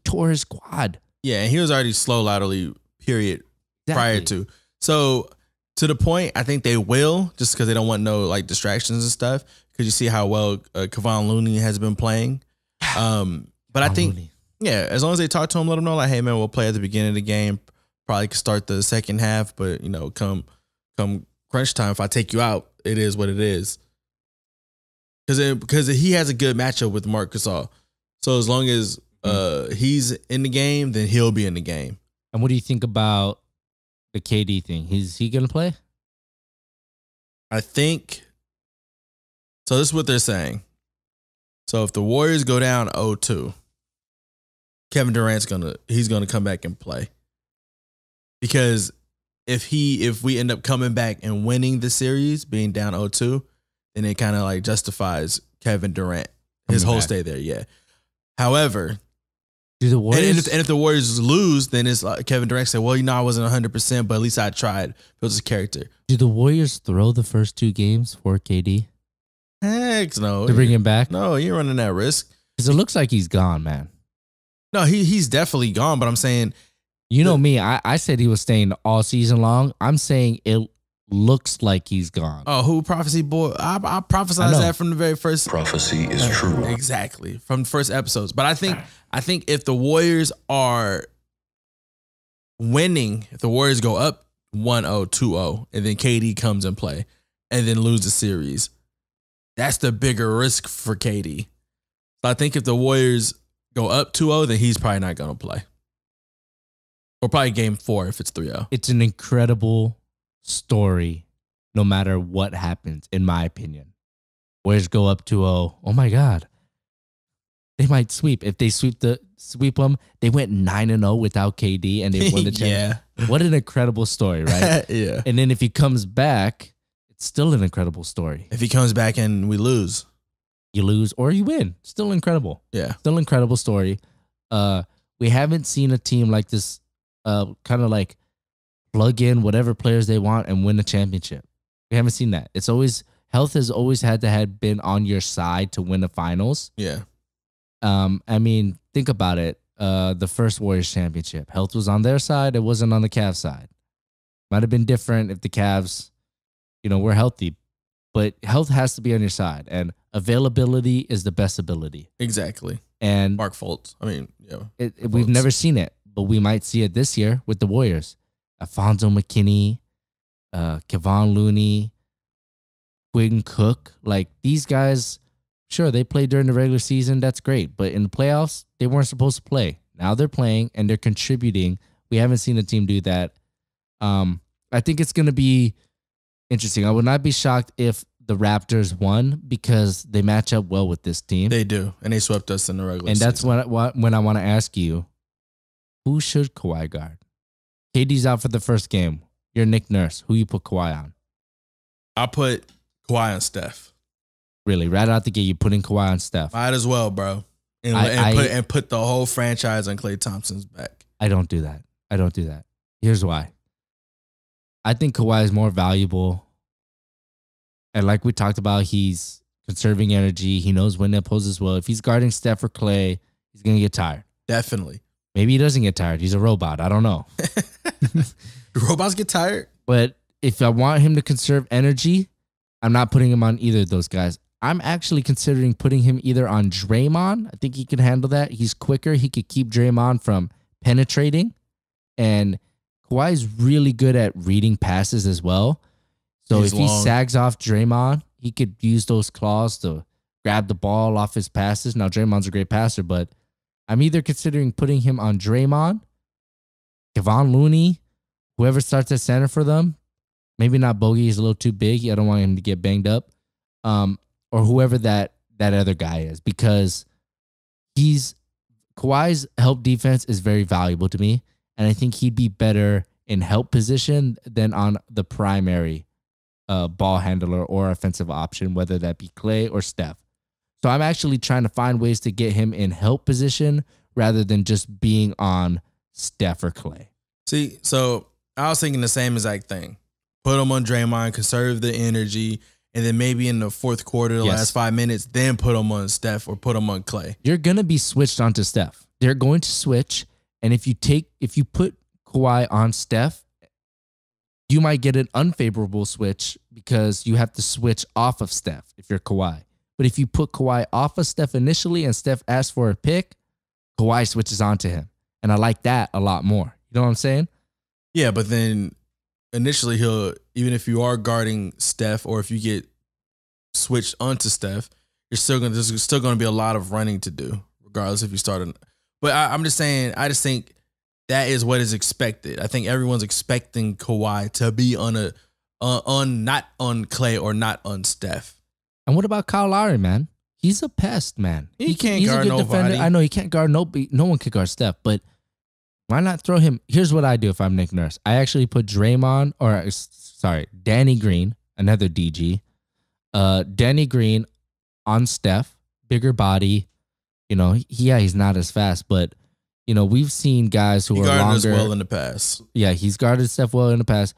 tore his quad. yeah, and he was already slow laterally. Period. Prior Exactly. to. So to the point, I think they will, just because they don't want no like distractions and stuff. Because you see how well Kevon Looney has been playing. But I think, Looney. yeah, as long as they talk to him, let him know like, hey man, we'll play at the beginning of the game. Probably could start the second half, but come crunch time, if I take you out, it is what it is. Because he has a good matchup with Marc Gasol. So as long as he's in the game, then he'll be in the game. And what do you think about the KD thing? Is he gonna play? I think so. This is what they're saying. So if the Warriors go down 0-2, Kevin Durant's gonna come back and play. Because if we end up coming back and winning the series, being down 0-2, then it kind of like justifies Kevin Durant his Coming whole back. stay there. Yeah. However, Do the and Warriors? if the Warriors lose, then it's like Kevin Durant said, well, I wasn't 100%, but at least I tried. Built his character. Do the Warriors throw the first 2 games for KD Heck no. to bring him back? No, you're running that risk. Because it looks like he's gone, man. No, he's definitely gone, but I'm saying, You know me. I said he was staying all season long. I'm saying it looks like he's gone. oh, who prophecy boy? I I prophesied know. that from the very first. Prophecy is true. Exactly, from the first episodes. But I think if the Warriors are winning, if the Warriors go up 1-0, 2-0, and then KD comes in play and then lose the series, that's the bigger risk for KD. So I think if the Warriors go up 2-0, then he's probably not going to play. Or probably game 4 if it's 3-0. It's an incredible story no matter what happens, in my opinion. Warriors go up 2-0. Oh my God. They might sweep. If they sweep them, they went 9-0 without KD and they won the championship. Yeah. What an incredible story, right? Yeah. And then if he comes back, it's still an incredible story. If he comes back and we lose. You lose or you win. Still incredible. Yeah. Still incredible story. We haven't seen a team like this kind of like plug in whatever players they want and win a championship. We haven't seen that. It's always, health has always had to have been on your side to win the finals. Yeah. I mean, think about it. The first Warriors championship, health was on their side. It wasn't on the Cavs side. Might have been different if the Cavs, were healthy, but health has to be on your side, and availability is the best ability. Exactly. And Mark Fultz. I mean, yeah. We've never seen it, but we might see it this year with the Warriors. Alfonso McKinney, Kevon Looney, Quinn Cook, like these guys. Sure, they played during the regular season. That's great. But in the playoffs, they weren't supposed to play. Now they're playing and they're contributing. We haven't seen a team do that. I think it's going to be interesting. I would not be shocked if the Raptors won because they match up well with this team. They do. And they swept us in the regular season. And that's when I want to ask you, who should Kawhi guard? KD's out for the first game. You're Nick Nurse. Who you put Kawhi on? I'll put Kawhi on Steph. Really, right out the gate, you putting Kawhi on Steph. Might as well, bro. And put the whole franchise on Klay Thompson's back. I don't do that. Here's why. I think Kawhi is more valuable. And like we talked about, he's conserving energy. He knows when to oppose as well. If he's guarding Steph or Klay, he's going to get tired. Definitely. Maybe he doesn't get tired. He's a robot. I don't know. Do robots get tired? But if I want him to conserve energy, I'm not putting him on either of those guys. I'm actually considering putting him either on Draymond. I think he can handle that. He's quicker. He could keep Draymond from penetrating. And Kawhi's really good at reading passes as well. So if he sags off Draymond, he could use those claws to grab the ball off his passes. Now, Draymond's a great passer, but I'm either considering putting him on Draymond, Kevon Looney, whoever starts at center for them. Maybe not Bogey. He's a little too big. I don't want him to get banged up. Or whoever that other guy is, because Kawhi's help defense is very valuable to me, and I think he'd be better in help position than on the primary ball handler or offensive option, whether that be Klay or Steph. So I'm actually trying to find ways to get him in help position rather than just being on Steph or Klay. See, so I was thinking the same exact thing. Put him on Draymond, conserve the energy, and then maybe in the fourth quarter, the last 5 minutes, then put him on Steph or put him on Klay. You're going to be switched onto Steph. They're going to switch, and if you put Kawhi on Steph, you might get an unfavorable switch because you have to switch off of Steph if you're Kawhi. But if you put Kawhi off of Steph initially and Steph asks for a pick, Kawhi switches onto him. And I like that a lot more. You know what I'm saying? Yeah, but then initially even if you are guarding Steph or if you get switched onto Steph, there's still going to be a lot of running to do, regardless if you start. But I'm just saying, I just think that is what is expected. I think everyone's expecting Kawhi to be not on Klay or not on Steph. And what about Kyle Lowry, man? He's a pest, man. He's guard a good nobody. defender. I know he can't guard nobody. No one can guard Steph, but why not throw him? Here's what I do if I'm Nick Nurse. I actually put Danny Green, another DG. Danny Green on Steph, bigger body. He's not as fast, but we've seen guys who are longer. Us well in the past. Yeah, he's guarded Steph well in the past.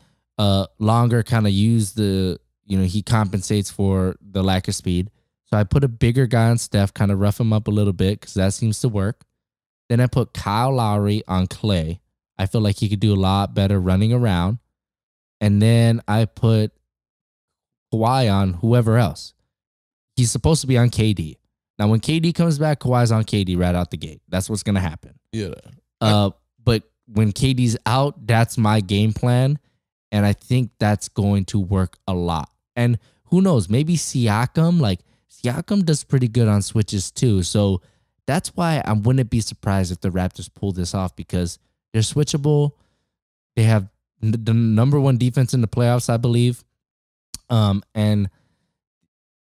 Longer kind of use he compensates for the lack of speed. So I put a bigger guy on Steph, kind of rough him up a little bit because that seems to work. Then I put Kyle Lowry on Klay. I feel like he could do a lot better running around. And then I put Kawhi on whoever else. He's supposed to be on KD. Now, when KD comes back, Kawhi's on KD right out the gate. That's what's going to happen. Yeah. But when KD's out, that's my game plan. And I think that's going to work a lot. And who knows, maybe Siakam does pretty good on switches too. So that's why I wouldn't be surprised if the Raptors pull this off, because they're switchable. They have the number one defense in the playoffs, I believe. And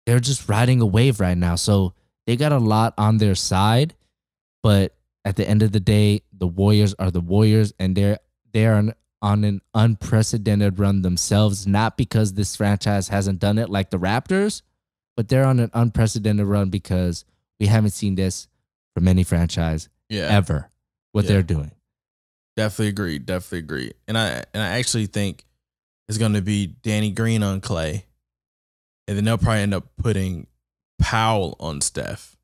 they're just riding a wave right now. So they got a lot on their side, but at the end of the day, the Warriors are the Warriors, and they're on an unprecedented run themselves, not because this franchise hasn't done it like the Raptors, but they're on an unprecedented run because we haven't seen this from any franchise ever, what they're doing. Definitely agree. And I actually think it's going to be Danny Green on Clay, and then they'll probably end up putting Powell on Steph.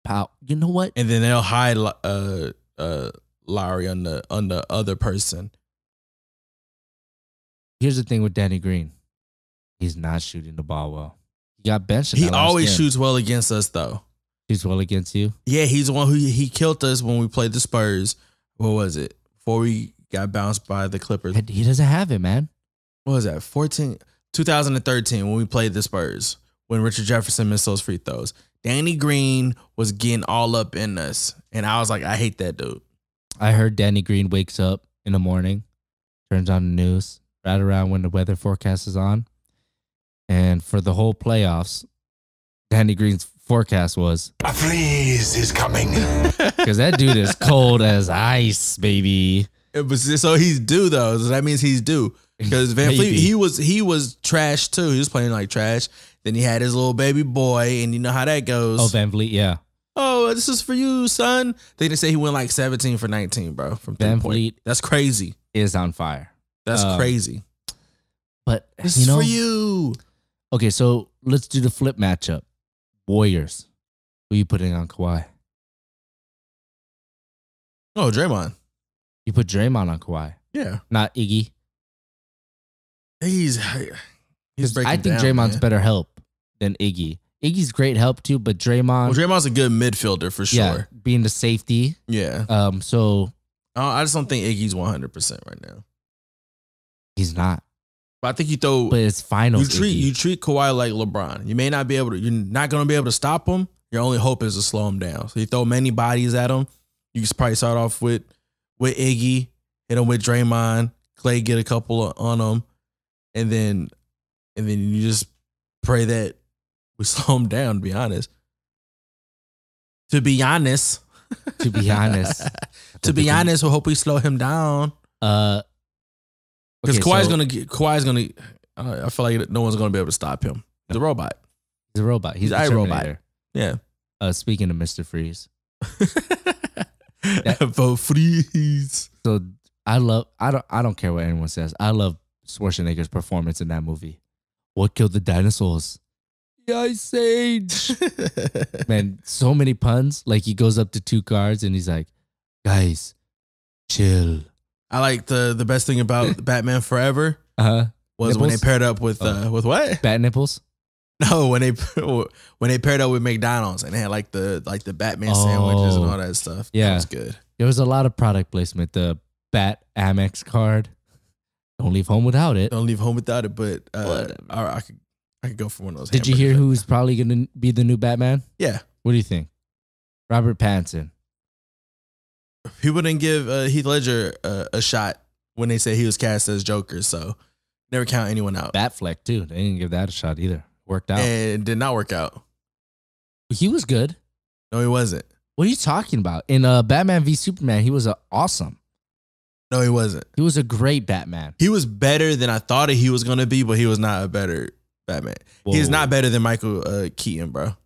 Powell, you know what? And then they'll hide Lowry on the other person. Here's the thing with Danny Green. He's not shooting the ball well. He got benched. He always shoots well against us, though. Shoots well against you? Yeah, he's the one he killed us when we played the Spurs. What was it? Before we got bounced by the Clippers. He doesn't have it, man. What was that? 2013 when we played the Spurs, when Richard Jefferson missed those free throws. Danny Green was getting all up in us, and I was like, I hate that dude. I heard Danny Green wakes up in the morning, turns on the news right around when the weather forecast is on, and for the whole playoffs, Danny Green's forecast was a freeze is coming. Because that dude is cold as ice, baby. So he's due though. So that means he's due. Because Van Fleet, he was trash too. He was playing like trash. Then he had his little baby boy, and you know how that goes. Oh, Van Vliet, yeah. Oh, this is for you, son. They say he went like 17 for 19, bro. From Van Vliet. That's crazy. Is on fire. That's crazy. But this is for you. Okay, so let's do the flip matchup. Warriors. Who you putting on Kawhi? Oh, Draymond. You put Draymond on Kawhi. Yeah. Not Iggy. He's breaking I think down, Draymond's man. better help than Iggy. Iggy's great help too, but Draymond. Well, Draymond's a good midfielder for sure. Yeah, being the safety. Yeah. So I just don't think Iggy's 100% right now. He's not. But I think you throw. But it's finals. You treat Kawhi like LeBron. You may not be able to. You're not going to be able to stop him. Your only hope is to slow him down. So you throw many bodies at him. You can probably start off with Iggy, hit him with Draymond, Clay get a couple on him, and then you just pray that we slow him down. To be honest. To be honest, we hope we slow him down. Because Kawhi's gonna. I feel like no one's gonna be able to stop him. He's a robot. He's a robot. He's a robot. Yeah. Speaking of Mr. Freeze, for Freeze. So I don't care what anyone says. I love Schwarzenegger's performance in that movie. What killed the dinosaurs? The Ice Age. Man, so many puns. Like he goes up to two guards and he's like, "Guys, chill." I like the best thing about Batman Forever was nipples? when they paired up with what? Bat nipples? No, when they paired up with McDonald's and they had like the Batman sandwiches and all that stuff. Yeah, that was good. There was a lot of product placement. The Bat Amex card. Don't leave home without it. Don't leave home without it. But I could go for one of those. Did you hear who's probably going to be the new Batman? Yeah. What do you think? Robert Pattinson. People didn't give Heath Ledger a shot when they said he was cast as Joker, so never count anyone out. Batfleck too. They didn't give that a shot either. Worked out. And it did not work out. He was good. No, he wasn't. What are you talking about? In Batman v Superman, he was awesome. No, he wasn't. He was a great Batman. He was better than I thought he was going to be, but he was not a better Batman. Whoa. He's not better than Michael Keaton, bro.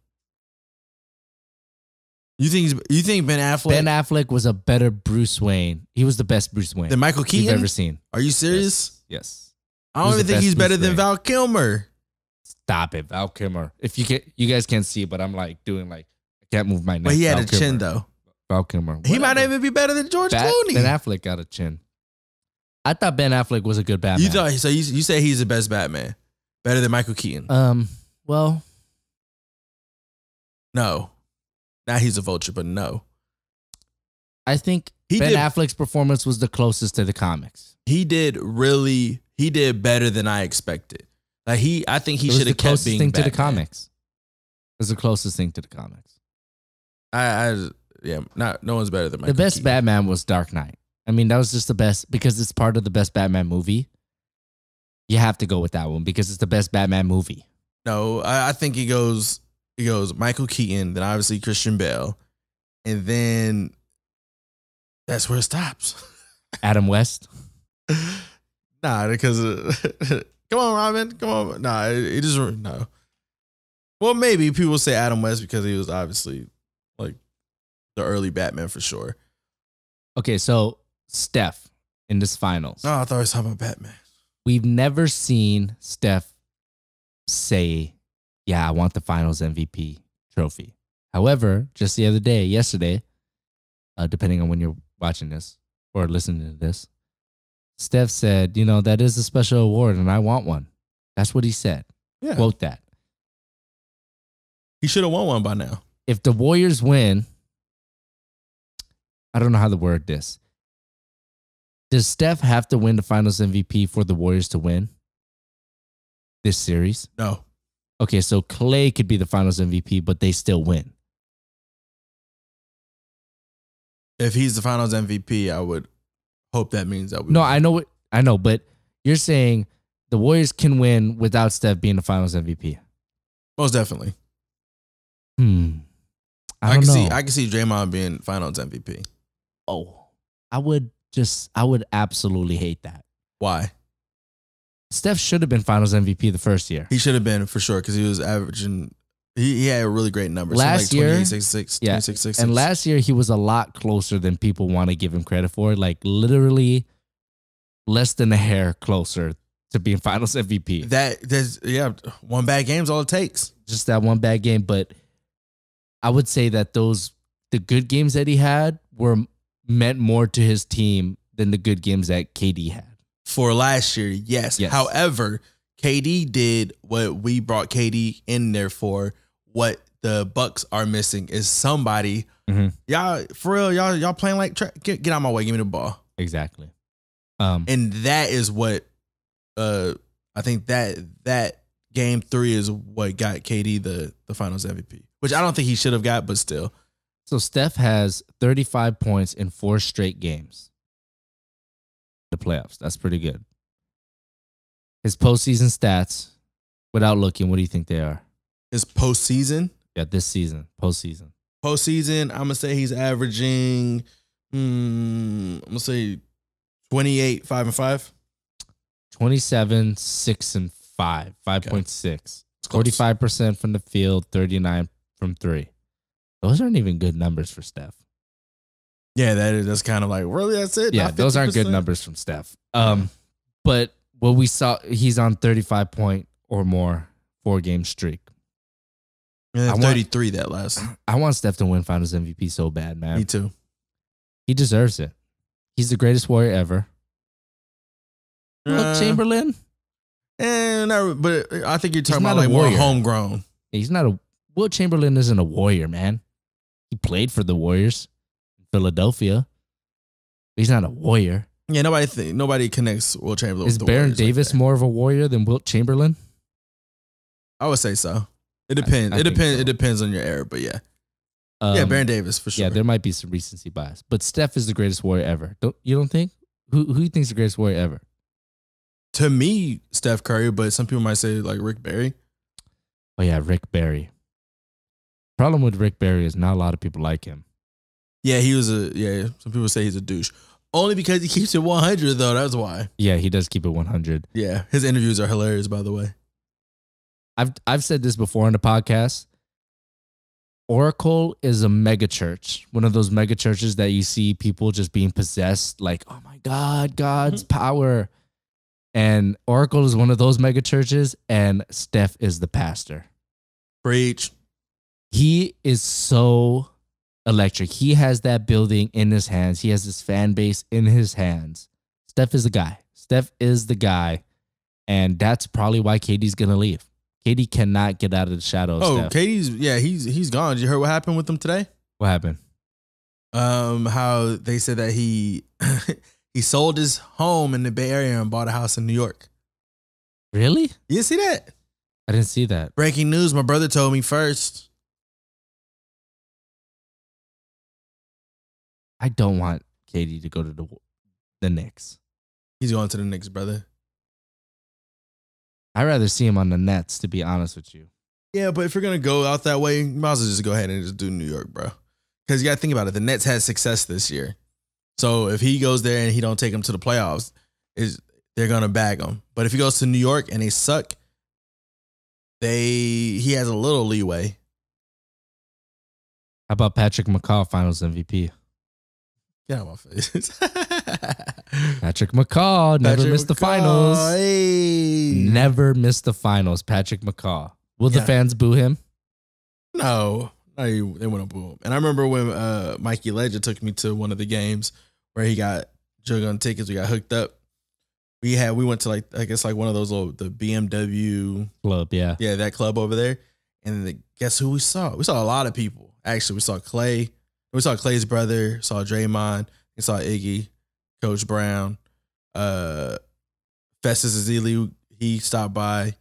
You think Ben Affleck? Ben Affleck was a better Bruce Wayne. He was the best Bruce Wayne than Michael Keaton you've ever seen. Are you serious? Yes. I don't even think he's better than Val Kilmer. Stop it, Val Kilmer. If you guys can't see, but I'm like doing like I can't move my neck. But he had a chin though. Val Kilmer. He might even be better than George Clooney. Ben Affleck got a chin. I thought Ben Affleck was a good Batman. You say he's the best Batman, better than Michael Keaton? Well, no. Now he's a vulture, but no. I think Ben Affleck's performance was the closest to the comics. He did better than I expected. Like I think he should have kept being thing Batman. to the comics. It was the closest thing to the comics. No one's better than Michael The best Keaton. Batman was Dark Knight. I mean, that was just the best because it's part of the best Batman movie. You have to go with that one because it's the best Batman movie. No, I think he goes Michael Keaton, then obviously Christian Bale, and then that's where it stops. Adam West. Nah, because come on, Robin, come on. Nah, it just no. Well, maybe people say Adam West because he was obviously like the early Batman for sure. Okay, so Steph in this finals. Oh, I thought he was talking about Batman. We've never seen Steph say, yeah, I want the finals MVP trophy. However, just the other day, yesterday, depending on when you're watching this or listening to this, Steph said, that is a special award and I want one. That's what he said. Yeah. Quote that. He should have won one by now. If the Warriors win, I don't know how to word this. Does Steph have to win the finals MVP for the Warriors to win this series? No. Okay, so Clay could be the finals MVP, but they still win. If he's the finals MVP, I would hope that means that we No, win. I know, but you're saying the Warriors can win without Steph being the finals MVP. Most definitely. I don't know. I can see Draymond being finals MVP. I would absolutely hate that. Why? Steph should have been finals MVP the first year. He should have been for sure because he was averaging. He had a really great number. Last year, 26, yeah, 26, and last year he was a lot closer than people want to give him credit for. Like literally less than a hair closer to being finals MVP. One bad game's all it takes. Just that one bad game, but I would say that the good games that he had were meant more to his team than the good games that KD had. For last year, yes. However, KD did what we brought KD in there for. What the Bucks are missing is somebody. Y'all, for real, y'all playing like get out of my way. Give me the ball. Exactly. And that is what I think that game 3 is what got KD the finals MVP, which I don't think he should have got, but still. So Steph has 35 points in 4 straight games. The playoffs. That's pretty good. His postseason stats, without looking, what do you think they are? His postseason? Yeah, this season. Postseason. Postseason, I'm going to say he's averaging, I'm going to say 28, 5-5. 27, 6-5, 5.6. 45% from the field, 39 from 3. Those aren't even good numbers for Steph. Yeah, that's kind of like, really, that's it? Yeah, those aren't good numbers from Steph. But what we saw, he's on 35 point or more 4-game streak. Yeah, 33 that last. I want Steph to win finals MVP so bad, man. Me too. He deserves it. He's the greatest Warrior ever. Wilt Chamberlain? But I think you're talking He's about not a like more warrior. homegrown. He's not a... Wilt Chamberlain isn't a Warrior, man. He played for the Warriors in Philadelphia. But he's not a Warrior. Yeah, nobody connects Wilt Chamberlain Is with the Baron Warriors like Davis that. more of a Warrior than Wilt Chamberlain? I would say so. It depends. I think so. It depends on your era, but yeah. Yeah, Baron Davis for sure. Yeah, there might be some recency bias. But Steph is the greatest Warrior ever. You don't think? Who do you think is the greatest Warrior ever? To me, Steph Curry, but some people might say like Rick Barry. Oh, yeah, Rick Barry. Problem with Rick Barry is not a lot of people like him. Yeah, some people say he's a douche. Only because he keeps it 100, though. That's why. Yeah, he does keep it 100. Yeah, his interviews are hilarious, by the way. I've said this before on the podcast. Oracle is a mega church, one of those mega churches that you see people just being possessed, like, oh my God, God's power. And Oracle is one of those mega churches, and Steph is the pastor. Preach. He is so electric. He has that building in his hands. He has his fan base in his hands. Steph is the guy. Steph is the guy. And that's probably why KD's going to leave. KD cannot get out of the shadow of Steph. KD's, he's gone. Did you hear what happened with him today? What happened? How they said that he he sold his home in the Bay Area and bought a house in New York. Really? You didn't see that? I didn't see that. Breaking news. My brother told me first. I don't want Katie to go to the Knicks. He's going to the Knicks, brother. I'd rather see him on the Nets, to be honest with you. Yeah, but if you're going to go out that way, you might as well just go ahead and just do New York, bro. Because you got to think about it. The Nets had success this year. So if he goes there and he don't take them to the playoffs, they're going to bag him. But if he goes to New York and they suck, he has a little leeway. How about Patrick McCaw, Finals MVP? Get out of my face. Patrick McCaw never missed the finals. Hey. Never missed the finals. Patrick McCaw. Will the fans boo him? No, they wouldn't boo him. And I remember when Mikey Ledger took me to one of the games where he got jug on tickets. We got hooked up. We went to one of those the BMW club. Yeah, that club over there. And guess who we saw? We saw a lot of people. Actually, we saw Clay. We saw Clay's brother. Saw Draymond. We saw Iggy, Coach Brown, Festus Ezeli. He stopped by.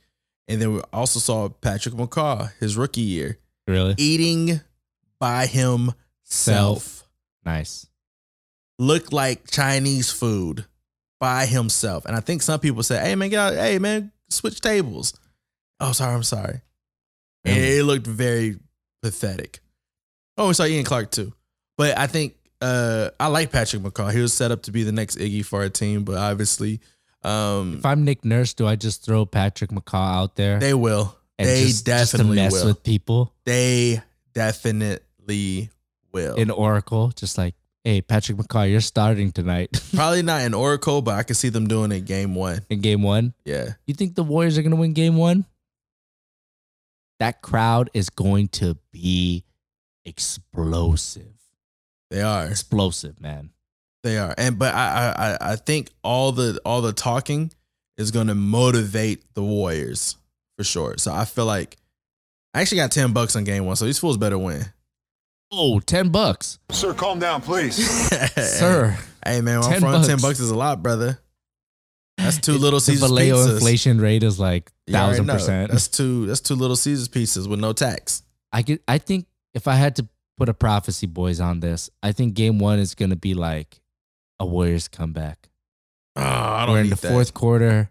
And then we also saw Patrick McCaw, his rookie year. Really? Eating by himself. Nice. Looked like Chinese food by himself. And I think some people said, hey, man, get out. Hey, man, switch tables. Oh, sorry. I'm sorry. And it looked very pathetic. Oh, we saw Ian Clark too. But I think I like Patrick McCaw. He was set up to be the next Iggy for our team, but obviously... if I'm Nick Nurse, do I just throw Patrick McCaw out there? They will. They definitely just to mess with people. They definitely will. In Oracle, just like, hey, Patrick McCaw, you're starting tonight. Probably not in Oracle, but I can see them doing it game one. In game one? Yeah. You think the Warriors are going to win game one? That crowd is going to be explosive. They are. Explosive, man. They are. But I think all the talking is going to motivate the Warriors for sure. So I feel like I actually got $10 on game one, so these fools better win. Oh, $10. Sir, calm down, please. Sir. Hey, man, I'm from $10 is a lot, brother. That's two Little Caesars the Vallejo pizzas. Inflation rate is like 1,000%. That's two Little Caesars pizzas with no tax. I think if I had to put a prophecy, boys, on this, I think game one is going to be like a Warriors comeback. Oh, I don't We're in need the that. fourth quarter.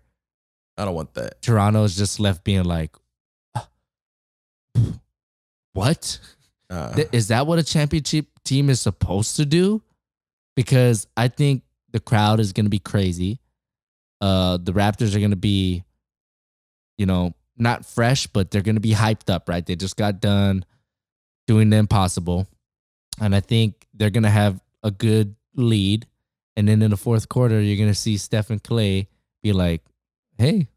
I don't want that. Toronto is just left being like, what? Is that what a championship team is supposed to do? Because I think the crowd is going to be crazy. The Raptors are going to be, not fresh, but they're going to be hyped up, right? They just got done doing the impossible. And I think they're going to have a good lead. And then in the fourth quarter, you're going to see Steph and Clay be like, hey,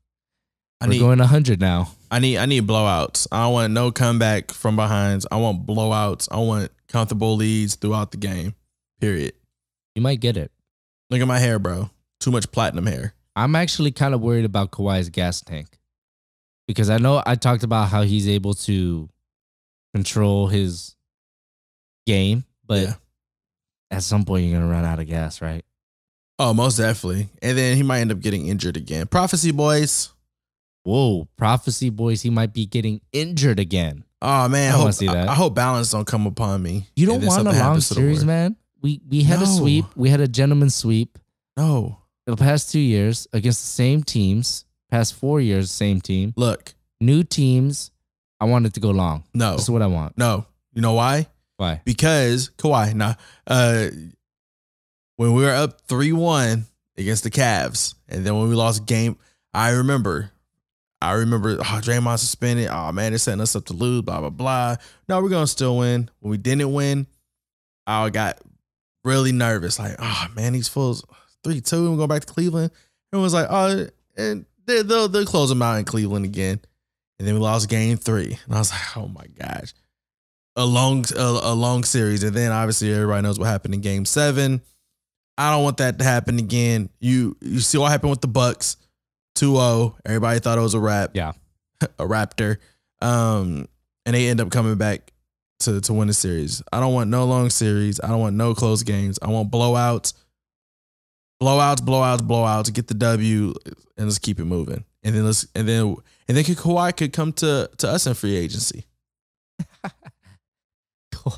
we're going 100 now. I need blowouts. I don't want no comeback from behinds. I want blowouts. I want comfortable leads throughout the game, period. You might get it. Look at my hair, bro. Too much platinum hair. I'm actually kind of worried about Kawhi's gas tank. Because I know I talked about how he's able to control his game, but at some point you're going to run out of gas, right? Oh, most definitely. And then he might end up getting injured again. Prophecy, boys. Whoa, prophecy, boys. He might be getting injured again. Oh, man. I want to see that. I hope balance don't come upon me. You don't want a long series, man? We had a sweep. We had a gentleman's sweep. No. The past 2 years against the same teams. Past 4 years, same team. Look. New teams. I want it to go long. No. This is what I want. No. You know why? Why? Because Kawhi, when we were up 3-1 against the Cavs, and then when we lost game, I remember, Draymond suspended. Oh, man, they're setting us up to lose, blah, blah, blah. No, we're going to still win. When we didn't win, I got really nervous. Like, oh, man, these fools, 3-2, and we're going back to Cleveland. Everyone's like, oh, and they'll close them out in Cleveland again. And then we lost game 3. And I was like, oh, my gosh. A long series. And then, obviously, everybody knows what happened in game 7. I don't want that to happen again. You see what happened with the Bucks, 2-0. Everybody thought it was a wrap. Yeah. A Raptor. And they end up coming back to win the series. I don't want no long series. I don't want no close games. I want blowouts. Get the W and let's keep it moving. And then Kawhi could come to us in free agency.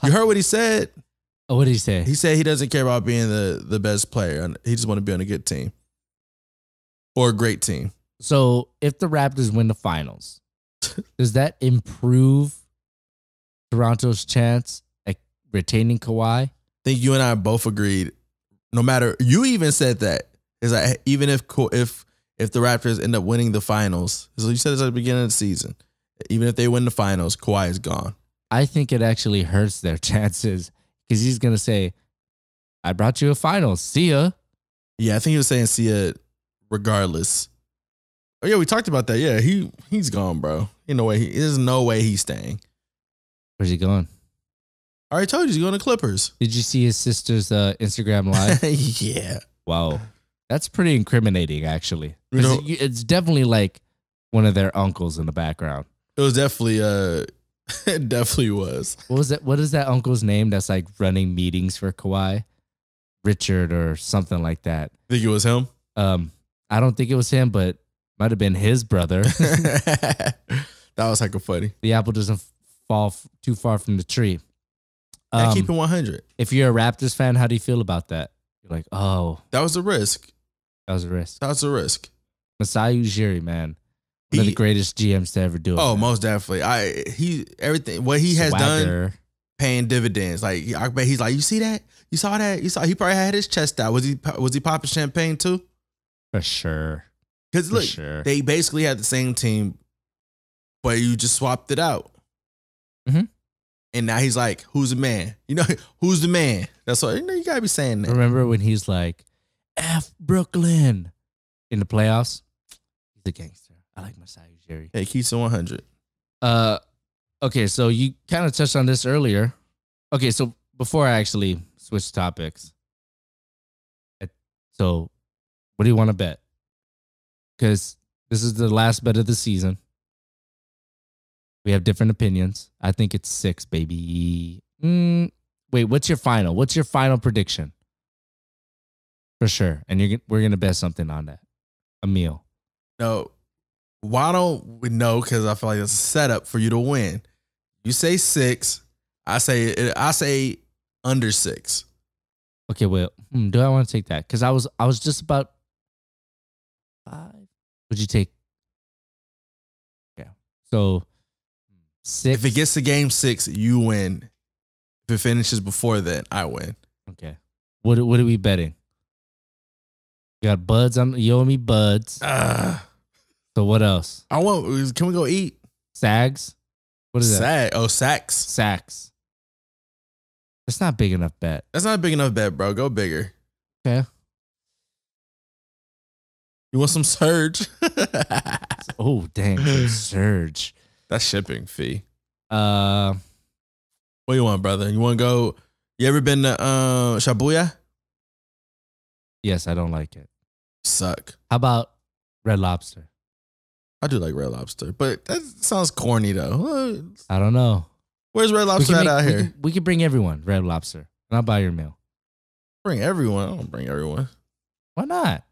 You heard what he said? Oh, what did he say? He said he doesn't care about being the best player. He just want to be on a good team or a great team. So if the Raptors win the finals, does that improve Toronto's chance at retaining Kawhi? I think you and I both agreed. No matter, you even said that, is like even if the Raptors end up winning the finals, so you said this at the beginning of the season, even if they win the finals, Kawhi is gone. I think it actually hurts their chances because he's gonna say, "I brought you a finals. See ya." Yeah, I think he was saying see ya regardless. Oh yeah, we talked about that. Yeah, he's gone, bro. There's no way he's staying. Where's he going? I already told you he's going to Clippers. Did you see his sister's Instagram live? Yeah. Wow, that's pretty incriminating, actually. You know- It's definitely like one of their uncles in the background. It was definitely it definitely was. What was that? What is that uncle's name that's like running meetings for Kawhi? Richard or something like that. Think it was him? I don't think it was him, but might have been his brother. That was like a funny. The apple doesn't fall too far from the tree. Yeah, keep it 100. If you're a Raptors fan, how do you feel about that? You're like, oh, That was a risk. that was a risk. That was a risk. Masai Ujiri, man. One of the greatest GMs to ever do it. Oh, man. most definitely. Everything what he has done Swagger. paying dividends. Like I bet he's like, you see that? You saw that? He probably had his chest out. Was he popping champagne too? For sure. Because For look, sure. they basically had the same team, but you just swapped it out. Mhm. And now he's like, who's the man? Who's the man? That's what you gotta be saying that. Remember when he's like, F Brooklyn in the playoffs? He's a gangster. I like Masai Ujiri. Hey, keeps it 100. Okay, so you kind of touched on this earlier. Okay, so before I actually switch topics, so what do you want to bet? Because this is the last bet of the season. We have different opinions. I think it's 6, baby. Wait, what's your final? What's your final prediction? For sure, and we're gonna bet something on that. A meal. No, why don't we know? Because I feel like it's a setup for you to win. You say 6. I say under 6. Okay, well, do I want to take that? Because I was just about 5. Would you take? Yeah. So 6. If it gets to game 6, you win. If it finishes before then, I win. Okay. What are we betting? You got buds. You owe me buds. So what else? Can we go eat? Sags. What is that? Sacks. Sacks. That's not a big enough bet. That's not a big enough bet, bro. Go bigger. Okay. You want some Surge? Oh dang, Surge. That's shipping fee. Uh, What do you want, brother? You want to go? You ever been to Shibuya? yes, I don't like it. Suck. How about Red Lobster? I do like Red Lobster, but that sounds corny though. I don't know. Where's Red Lobster out here? We can bring everyone Red Lobster, and I'll buy your meal. Bring everyone. I don't bring everyone. Why not?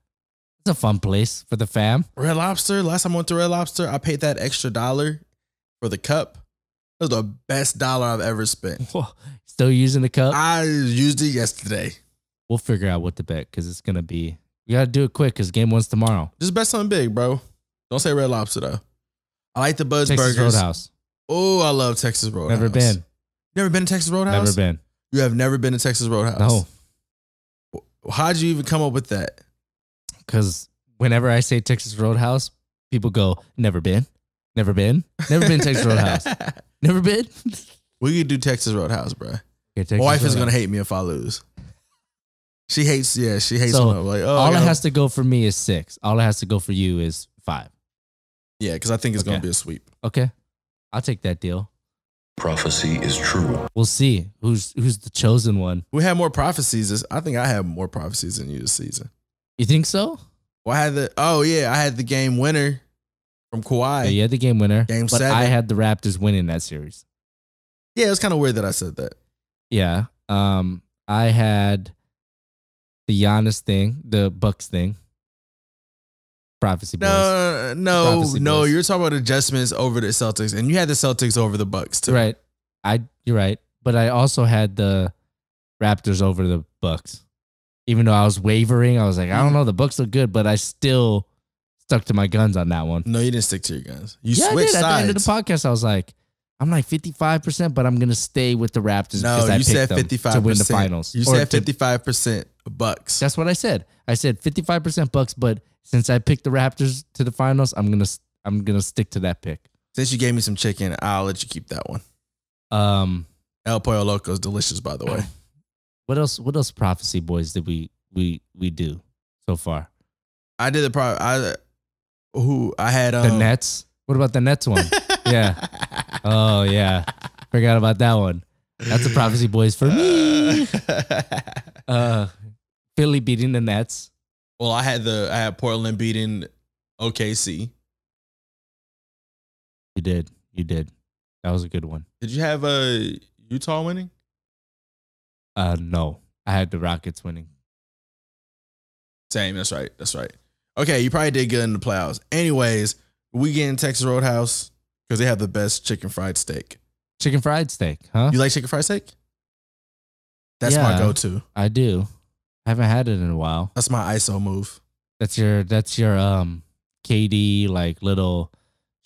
It's a fun place for the fam. Red Lobster. Last time I went to Red Lobster, I paid that extra $1 for the cup. It was the best dollar I've ever spent. Still using the cup? I used it yesterday. We'll figure out what to bet because it's gonna be. We gotta do it quick because game 1's tomorrow. Just bet something big, bro. Don't say Red Lobster though. I like the Buzz Texas Burgers. Roadhouse. Oh, I love Texas Roadhouse. Never been. Never been to Texas Roadhouse? Never been. You have never been to Texas Roadhouse? No, How'd you even come up with that? because whenever I say Texas Roadhouse, people go, "Never been, never been, never been to Texas Roadhouse, never been." We could do Texas Roadhouse, bro. Okay, Texas My wife is Roadhouse. gonna hate me if I lose. She hates. Yeah, she hates. So, when I'm like, oh, all it has to go for me is 6. All it has to go for you is 5. yeah, because I think it's Okay. gonna be a sweep. Okay, I'll take that deal. Prophecy is true. We'll see who's the chosen one. We had more prophecies. I think I had more prophecies than you this season. You think so? Well, I had the game winner from Kawhi. Yeah, you had the game winner, Game but 7. I had the Raptors winning that series. Yeah, it was kind of weird that I said that. Yeah. I had the Giannis thing, the Bucks thing. Prophecy boys. No. boys. You're talking about adjustments over the Celtics, and you had the Celtics over the Bucks too. Right. You're right. But I also had the Raptors over the Bucks. Even though I was wavering, I was like, I don't know, the Bucks look good, but I still stuck to my guns on that one. No, you didn't stick to your guns. You I switched did. sides. At the end of the podcast, I was like, I'm like 55%, but I'm gonna stay with the Raptors because I you picked said them 55% to win the finals. You Or said to- 55% Bucks. That's what I said. I said 55% Bucks, but since I picked the Raptors to the finals, I'm gonna stick to that pick. Since you gave me some chicken, I'll let you keep that one. El Pollo Loco is delicious, by the way. What else prophecy boys did we do so far? I did I had The Nets. What about the Nets one? Yeah. Oh yeah. Forgot about that one. That's a prophecy boys for me. Philly beating the Nets. Well, I had Portland beating OKC. You did. That was a good one. Did you have Utah winning? No. I had the Rockets winning. Same. That's right. Okay, you probably did good in the playoffs. Anyways, we get in Texas Roadhouse because they have the best chicken fried steak. Chicken fried steak, huh? You like chicken fried steak? That's my Yeah. go-to. I do. I haven't had it in a while. That's my ISO move. That's your KD like little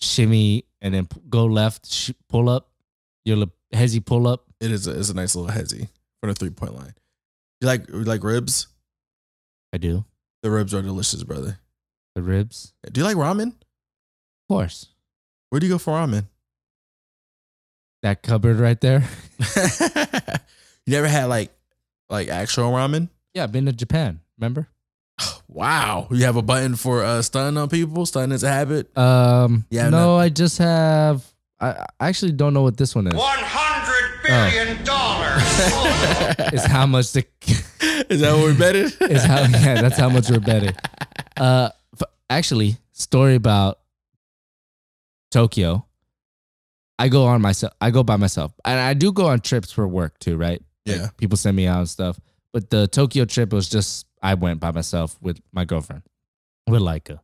shimmy and then go left, pull up. Your hezzy pull up. It's a nice little hezzy for the 3-point line. You like ribs? I do. The ribs are delicious, brother. The ribs, Do you like ramen? of course. Where do you go for ramen? That cupboard right there. You never had like actual ramen? Yeah, I've been to Japan. Remember? Wow. You have a button for stunning on people? Stunning is a habit? Yeah, No, I just have. I actually don't know what this one is. $100 billion. Is how much the Is that what we betted? is how yeah, that's how much we're betting. Actually, story about Tokyo. I go by myself, and I do go on trips for work too, right? Like, Yeah. people send me out and stuff. But the Tokyo trip was just I went by myself with my girlfriend, with Leica.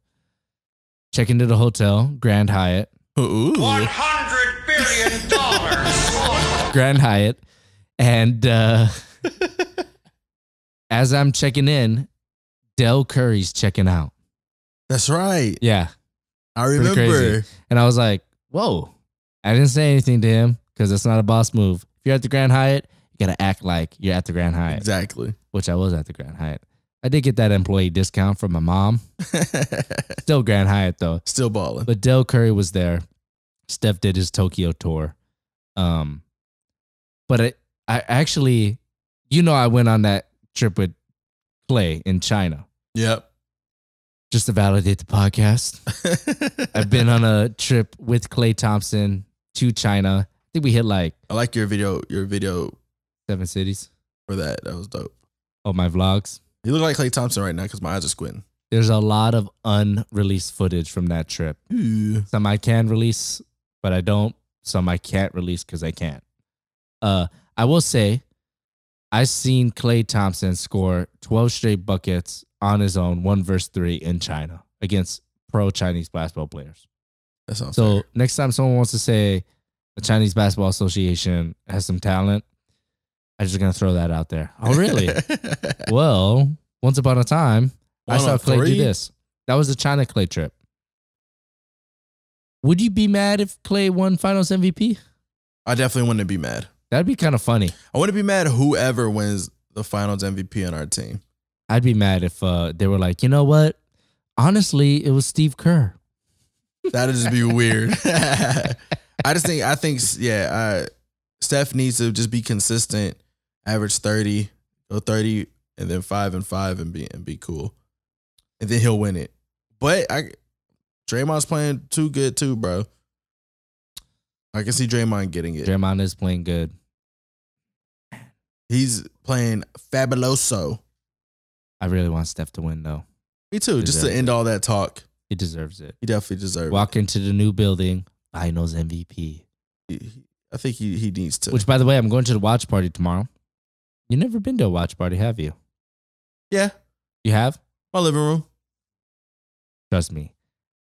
Check into the hotel, Grand Hyatt. Ooh. $100 billion. Grand Hyatt. And as I'm checking in, Del Curry's checking out. That's right. Yeah. I Pretty remember. crazy. And I was like, whoa. I didn't say anything to him because it's not a boss move. If you're at the Grand Hyatt, you got to act like you're at the Grand Hyatt, Exactly. which I was at the Grand Hyatt. I did get that employee discount from my mom. Still Grand Hyatt though. Still balling. But Del Curry was there. Steph did his Tokyo tour. But I actually, I went on that trip with Clay in China Yep. just to validate the podcast. I've been on a trip with Clay Thompson to China. I think we hit like I like your video 7 cities. for that. That was dope. Oh, my vlogs. You look like Klay Thompson right now because my eyes are squinting. There's a lot of unreleased footage from that trip. Ooh. Some I can release, but I don't. Some I can't release because I can't. I will say, I've seen Klay Thompson score 12 straight buckets on his own, 1 versus 3 in China against pro Chinese basketball players. That sounds So fair. next time someone wants to say the Chinese Basketball Association has some talent, I'm just going to throw that out there. Oh, really? Well, once upon a time, I saw Clay do 103? this. That was the China Clay trip. Would you be mad if Clay won Finals MVP? I definitely wouldn't be mad. That'd be kind of funny. I wouldn't be mad whoever wins the Finals MVP on our team. I'd be mad if they were like, you know what? Honestly, it was Steve Kerr. That'd just be weird. I think, Steph needs to just be consistent, average 30, go 30, and then 5 and 5 and be cool. And then he'll win it. But Draymond's playing too good too, bro. I can see Draymond getting it. Draymond is playing good. He's playing fabuloso. I really want Steph to win, though. Me too. Just to Deserves end all that talk. He deserves it. He definitely deserves Walk into the new building, Finals MVP. it. I think he needs to. Which, by the way, I'm going to the watch party tomorrow. You never been to a watch party, have you? Yeah, You have? my living room. Trust me.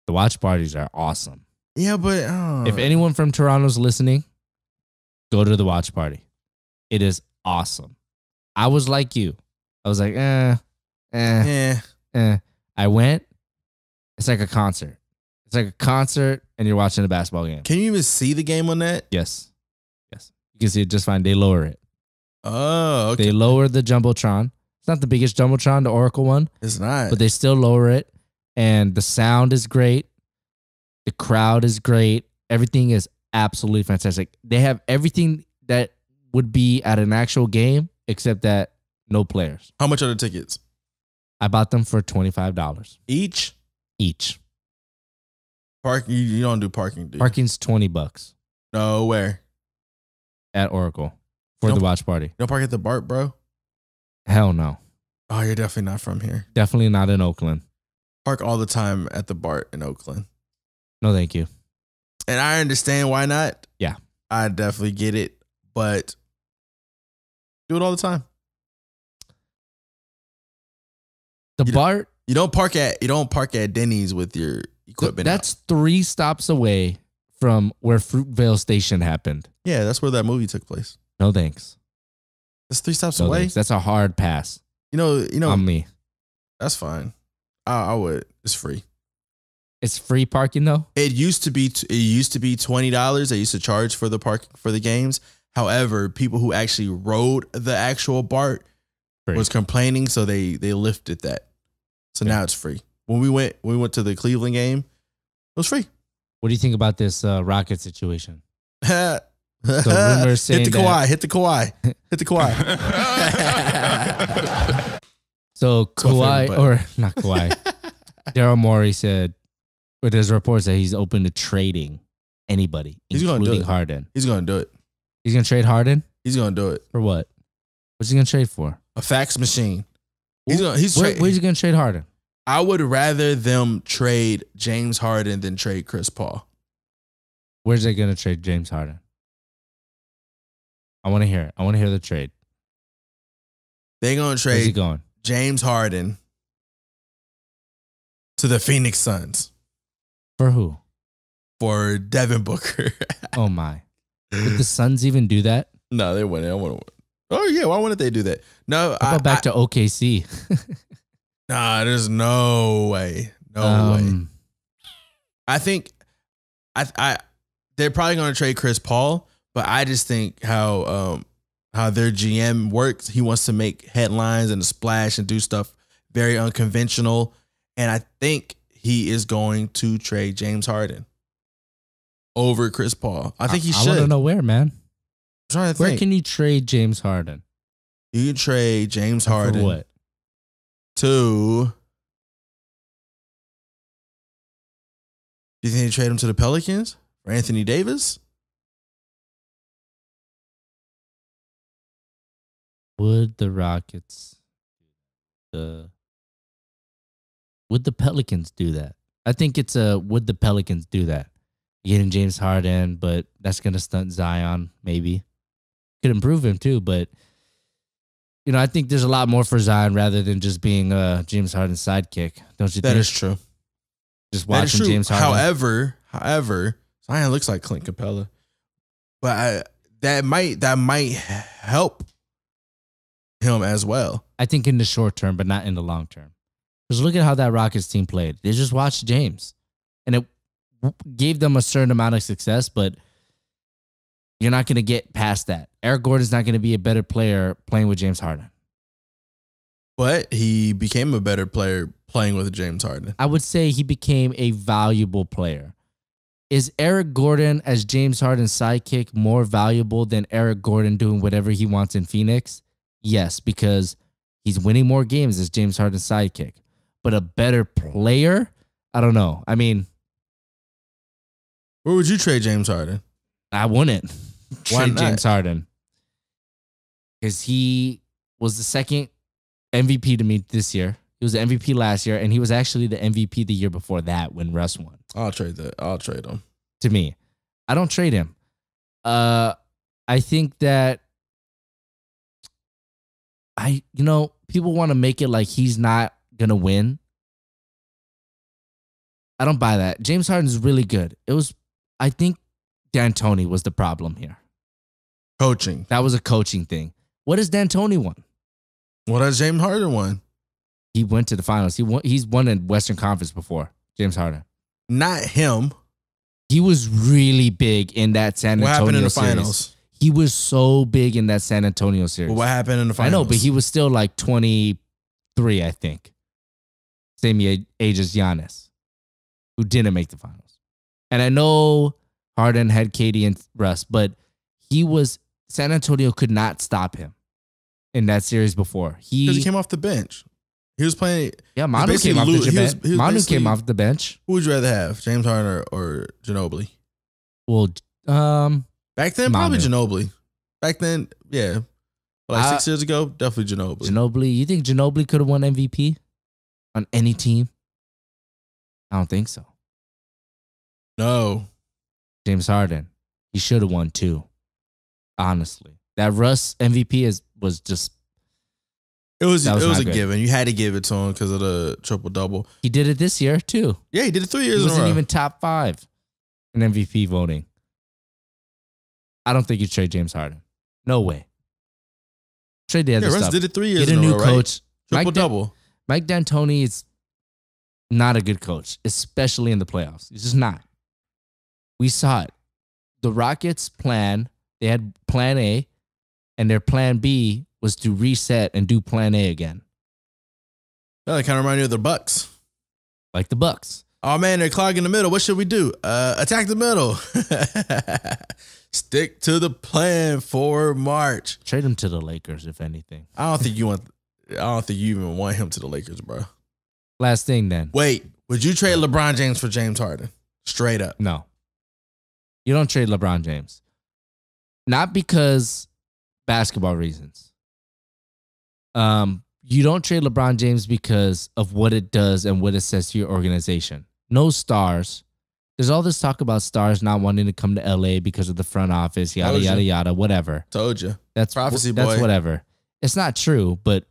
The watch parties are awesome. Yeah, but If anyone from Toronto's listening, go to the watch party. It is awesome. I was like you. I was like, yeah, I went. It's like a concert. It's like a concert and you're watching a basketball game. can you even see the game on that? Yes. Yes. You can see it just fine. They lower it. Oh, okay. They lower the Jumbotron. It's not the biggest Jumbotron, the Oracle one, It's not. but they still lower it. And the sound is great. The crowd is great. Everything is absolutely fantastic. They have everything that would be at an actual game, except that no players. How much are the tickets? I bought them for $25 Each? each. Park? You don't do parking, do you? Parking's $20 No, where? at Oracle for Nope. the watch party. You don't park at the BART, bro? Hell no. Oh, you're definitely not from here. Definitely not in Oakland. Park all the time at the BART in Oakland. No, thank you. And I understand why not. Yeah. I definitely get it, but do it all the time. The You BART, You don't park at Denny's with your equipment. that's out. 3 stops away from where Fruitvale Station happened. Yeah, that's where that movie took place. No thanks. That's 3 stops No away. thanks. That's a hard pass You know, on me. that's fine. I would. It's free. It's free parking though. It used to be $20. They used to charge for the park for the games. However, people who actually rode the actual BART Free. was complaining, so they lifted that. So Yeah. now it's free. When we went to the Cleveland game, it was free. What do you think about this Rocket situation? rumors saying hit the Kawhi, hit the Kawhi, hit the Kawhi. So my favorite Kawhi, button. or not Kawhi, Daryl Morey said, but there's reports that he's open to trading anybody, He's gonna do including it. Harden. He's gonna do it. He's going to trade Harden? He's gonna do it. For what? What's he going to trade for? A fax machine. Where's he going to trade Harden? I would rather them trade James Harden than trade Chris Paul. Where's they going to trade James Harden? I want to hear it. I want to hear the trade. They're gonna Where's he trade going? James Harden to the Phoenix Suns For who? for Devin Booker. Oh my. Would the Suns even do that? No, they wouldn't. I wouldn't. Oh yeah, why wouldn't they do that? No, How about back to OKC? nah. There's no way. No way. I think they're probably gonna trade Chris Paul, but I just think how their GM works. He wants to make headlines and a splash and do stuff very unconventional, and I think he is going to trade James Harden over Chris Paul. I think he I should. want to know where, man. I'm trying to Where think. can you trade James Harden? You can trade James Harden For what? to. Do you think they trade him to the Pelicans for Anthony Davis? Would the Rockets, would the Pelicans do that? I think it's would the Pelicans do that? Getting James Harden, but that's gonna stunt Zion. Maybe could improve him too, but I think there's a lot more for Zion rather than just being James Harden's sidekick. Don't you think? That is true. Just That is watching true. James Harden. However, Zion looks like Clint Capella, but that might help him as well. I think in the short term, but not in the long term. Because look at how that Rockets team played. They just watched James, and it gave them a certain amount of success, but you're not going to get past that. Eric Gordon's not going to be a better player playing with James Harden. But he became a better player playing with James Harden. I would say he became a valuable player. Is Eric Gordon as James Harden's sidekick more valuable than Eric Gordon doing whatever he wants in Phoenix? Yes, because he's winning more games as James Harden's sidekick. But a better player? I don't know. I mean, Where would you trade James Harden? I wouldn't Why trade not? James Harden. Because he was the second MVP to me this year. He was the MVP last year, and he was actually the MVP the year before that when Russ won. I'll trade that. I'll trade him. To me, I don't trade him. I think that people want to make it like he's not gonna win. I don't buy that. James Harden's really good. I think D'Antoni was the problem here. Coaching. That was a coaching thing. What has D'Antoni won? What has James Harden won? He went to the finals. He's won in Western Conference before, James Harden. Not him. He was really big in that San Antonio What happened in the series. finals? He was so big in that San Antonio series. Well, what happened in the finals? I know, but he was still like 23, I think. Same age as Giannis, who didn't make the finals. And I know Harden had KD and Russ, but San Antonio could not stop him in that series before. Because he came off the bench. He was playing. Yeah, Manu came off the bench. Manu came off the bench. Who would you rather have, James Harden or Ginobili? Well, back then, Manu. probably Ginobili. Back then, yeah. Like 6 years ago, definitely Ginobili. Ginobili. You think Ginobili could have won MVP on any team? I don't think so. No. James Harden. He should have won too. Honestly. That Russ MVP was just. It was not a good. given. You had to give it to him because of the triple-double. He did it this year too. Yeah, he did it 3 years He in a wasn't row. even top 5 in MVP voting. I don't think you trade James Harden. No way. Trade the other Russ stuff. did it 3 years Get a in a new row, right? coach. Triple-double. Mike D'Antoni is not a good coach, especially in the playoffs. He's just not. We saw it. The Rockets' plan, they had plan A, and their plan B was to reset and do plan A again, Yeah, that kind of reminded me of the Bucks. like the Bucks. Oh, man, they're clogging the middle. What should we do? Attack the middle. Stick to the plan for March. Trade him to the Lakers, if anything. I don't think you even want him to the Lakers, bro. Last thing then. Wait, would you trade LeBron James for James Harden? Straight up. No. You don't trade LeBron James. Not because basketball reasons. You don't trade LeBron James because of what it does and what it says to your organization. No stars. There's all this talk about stars not wanting to come to LA because of the front office, yada, Told you. yada, yada, whatever. Told you. That's Prophecy That's boy. whatever. It's not true, but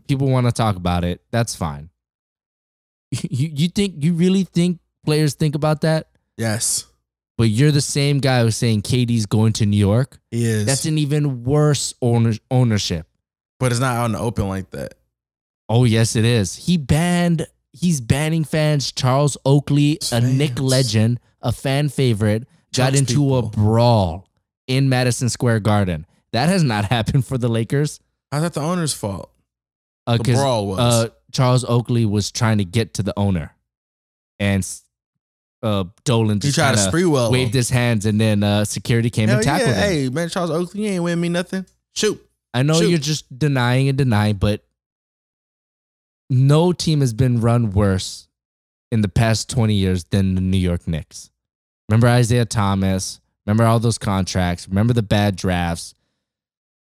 people want to talk about it. That's fine. You really think players think about that? Yes, But you're the same guy who's saying KD's going to New York. he is. That's an even worse ownership. But it's not out in the open like that. Oh, yes, it is. He's banning fans. Charles Oakley, a Knick Fans. legend, a fan favorite, got Chucks into a people. brawl in Madison Square Garden. That has not happened for the Lakers. How's that the owner's fault? The 'Cause, brawl was. Charles Oakley was trying to get to the owner. And Dolan He just tried to kinda spree well. waved his hands, and then security came and tackled him. Hey, man, Charles Oakley, you ain't win me nothing. Shoot. I know Shoot. you're just denying, but no team has been run worse in the past 20 years than the New York Knicks. Remember Isaiah Thomas? Remember all those contracts? Remember the bad drafts?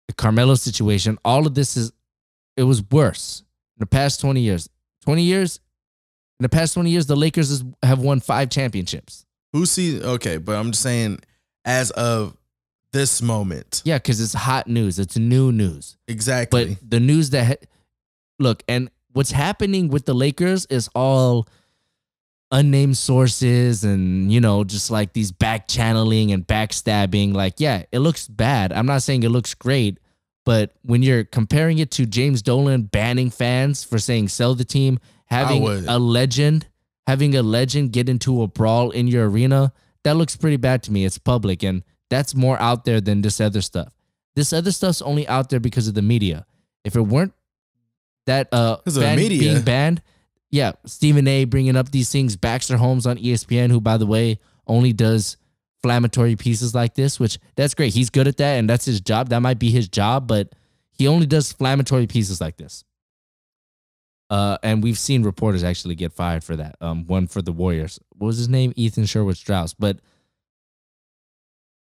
The Carmelo situation? All of this it was worse in the past 20 years. In the past 20 years, the Lakers have won 5 championships. Okay, but I'm just saying, as of this moment. Yeah, because it's hot news. It's new news. Exactly. But the news look, and what's happening with the Lakers is all unnamed sources and, just like these back channeling and backstabbing. Like, yeah, it looks bad. I'm not saying it looks great, but when you're comparing it to James Dolan banning fans for saying sell the team, having a legend get into a brawl in your arena, that looks pretty bad to me. It's public, and that's more out there than this other stuff. This other stuff's only out there because of the media. If it weren't that of the fan media. being banned, yeah, Stephen A. bringing up these things, Baxter Holmes on ESPN, who, by the way, only does inflammatory pieces like this, which that's great. He's good at that, and that's his job. That might be his job, but he only does inflammatory pieces like this. And we've seen reporters actually get fired for that. One for the Warriors. What was his name? Ethan Sherwood-Strauss. But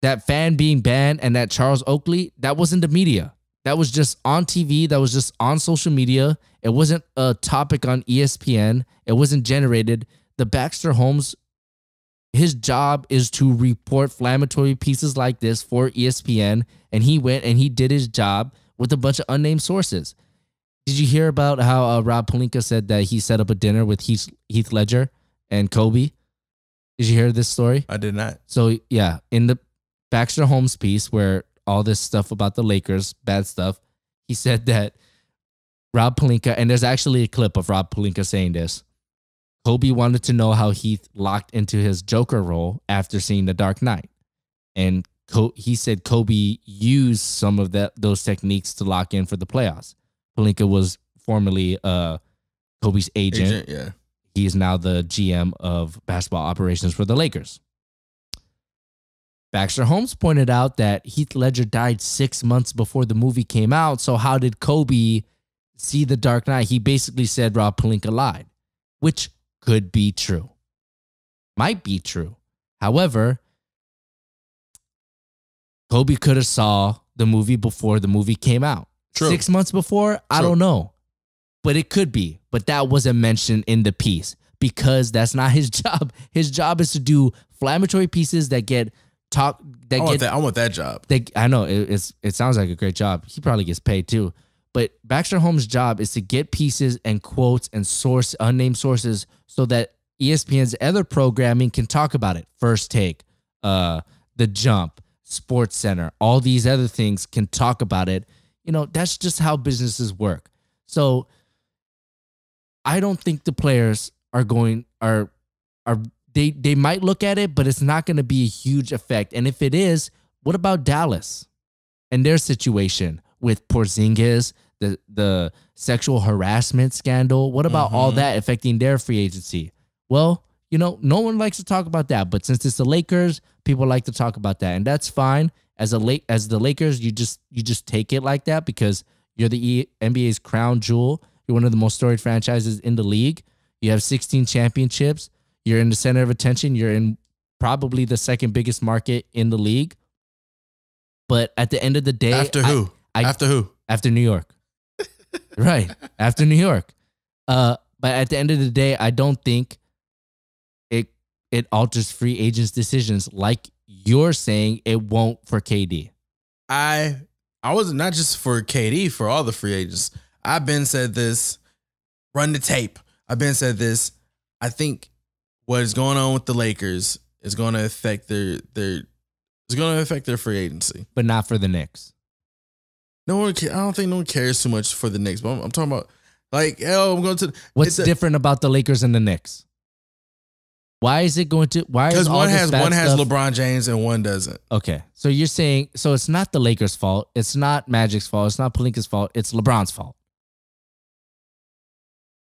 that fan being banned and that Charles Oakley, that wasn't the media. That was just on TV. That was just on social media. It wasn't a topic on ESPN. It wasn't generated. The Baxter Holmes, his job is to report inflammatory pieces like this for ESPN, and he went and he did his job with a bunch of unnamed sources. Did you hear about how Rob Pelinka said that he set up a dinner with Heath Ledger and Kobe? Did you hear this story? I did not. So, yeah, in the Baxter Holmes piece where all this stuff about the Lakers, bad stuff, he said that Rob Pelinka, and there's actually a clip of Rob Pelinka saying this, Kobe wanted to know how Heath locked into his Joker role after seeing The Dark Knight. And he said Kobe used some of those techniques to lock in for the playoffs. Pelinka was formerly Kobe's agent. Yeah. He is now the GM of basketball operations for the Lakers. Baxter Holmes pointed out that Heath Ledger died 6 months before the movie came out. So how did Kobe see The Dark Knight? He basically said Rob Pelinka lied, which could be true. Might be true. However, Kobe could have saw the movie before the movie came out. True. 6 months before? I don't know. But it could be. But that wasn't mentioned in the piece because that's not his job. His job is to do inflammatory pieces that get talk. I want that job. I know it sounds like a great job. He probably gets paid too. But Baxter Holmes' job is to get pieces and quotes and unnamed sources so that ESPN's other programming can talk about it. First Take, The Jump, Sports Center, all these other things can talk about it. You know, that's just how businesses work. So I don't think the players they might look at it, but it's not going to be a huge effect. And if it is, what about Dallas and their situation with Porzingis, the sexual harassment scandal? What about all that affecting their free agency? Well, you know, no one likes to talk about that, but since it's the Lakers, people like to talk about that, and that's fine. As the Lakers, you just take it like that because you're the NBA's crown jewel. You're one of the most storied franchises in the league. You have 16 championships. You're in the center of attention. You're in probably the second biggest market in the league. But at the end of the day, after who? After New York. Right. After New York. But at the end of the day, I don't think it alters free agents' decisions like you're saying it won't for KD. I was not just for KD, for all the free agents. I've been said this. Run the tape. I've been said this. I think what is going on with the Lakers is going to affect their free agency, but not for the Knicks. No one. I don't think no one cares too much for the Knicks. But I'm talking about like, I'm going to. What's different about the Lakers and the Knicks? Why is it going to? Why? Because one has LeBron James and one doesn't. Okay, so you're saying it's not the Lakers' fault. It's not Magic's fault. It's not Pelinka's fault. It's LeBron's fault.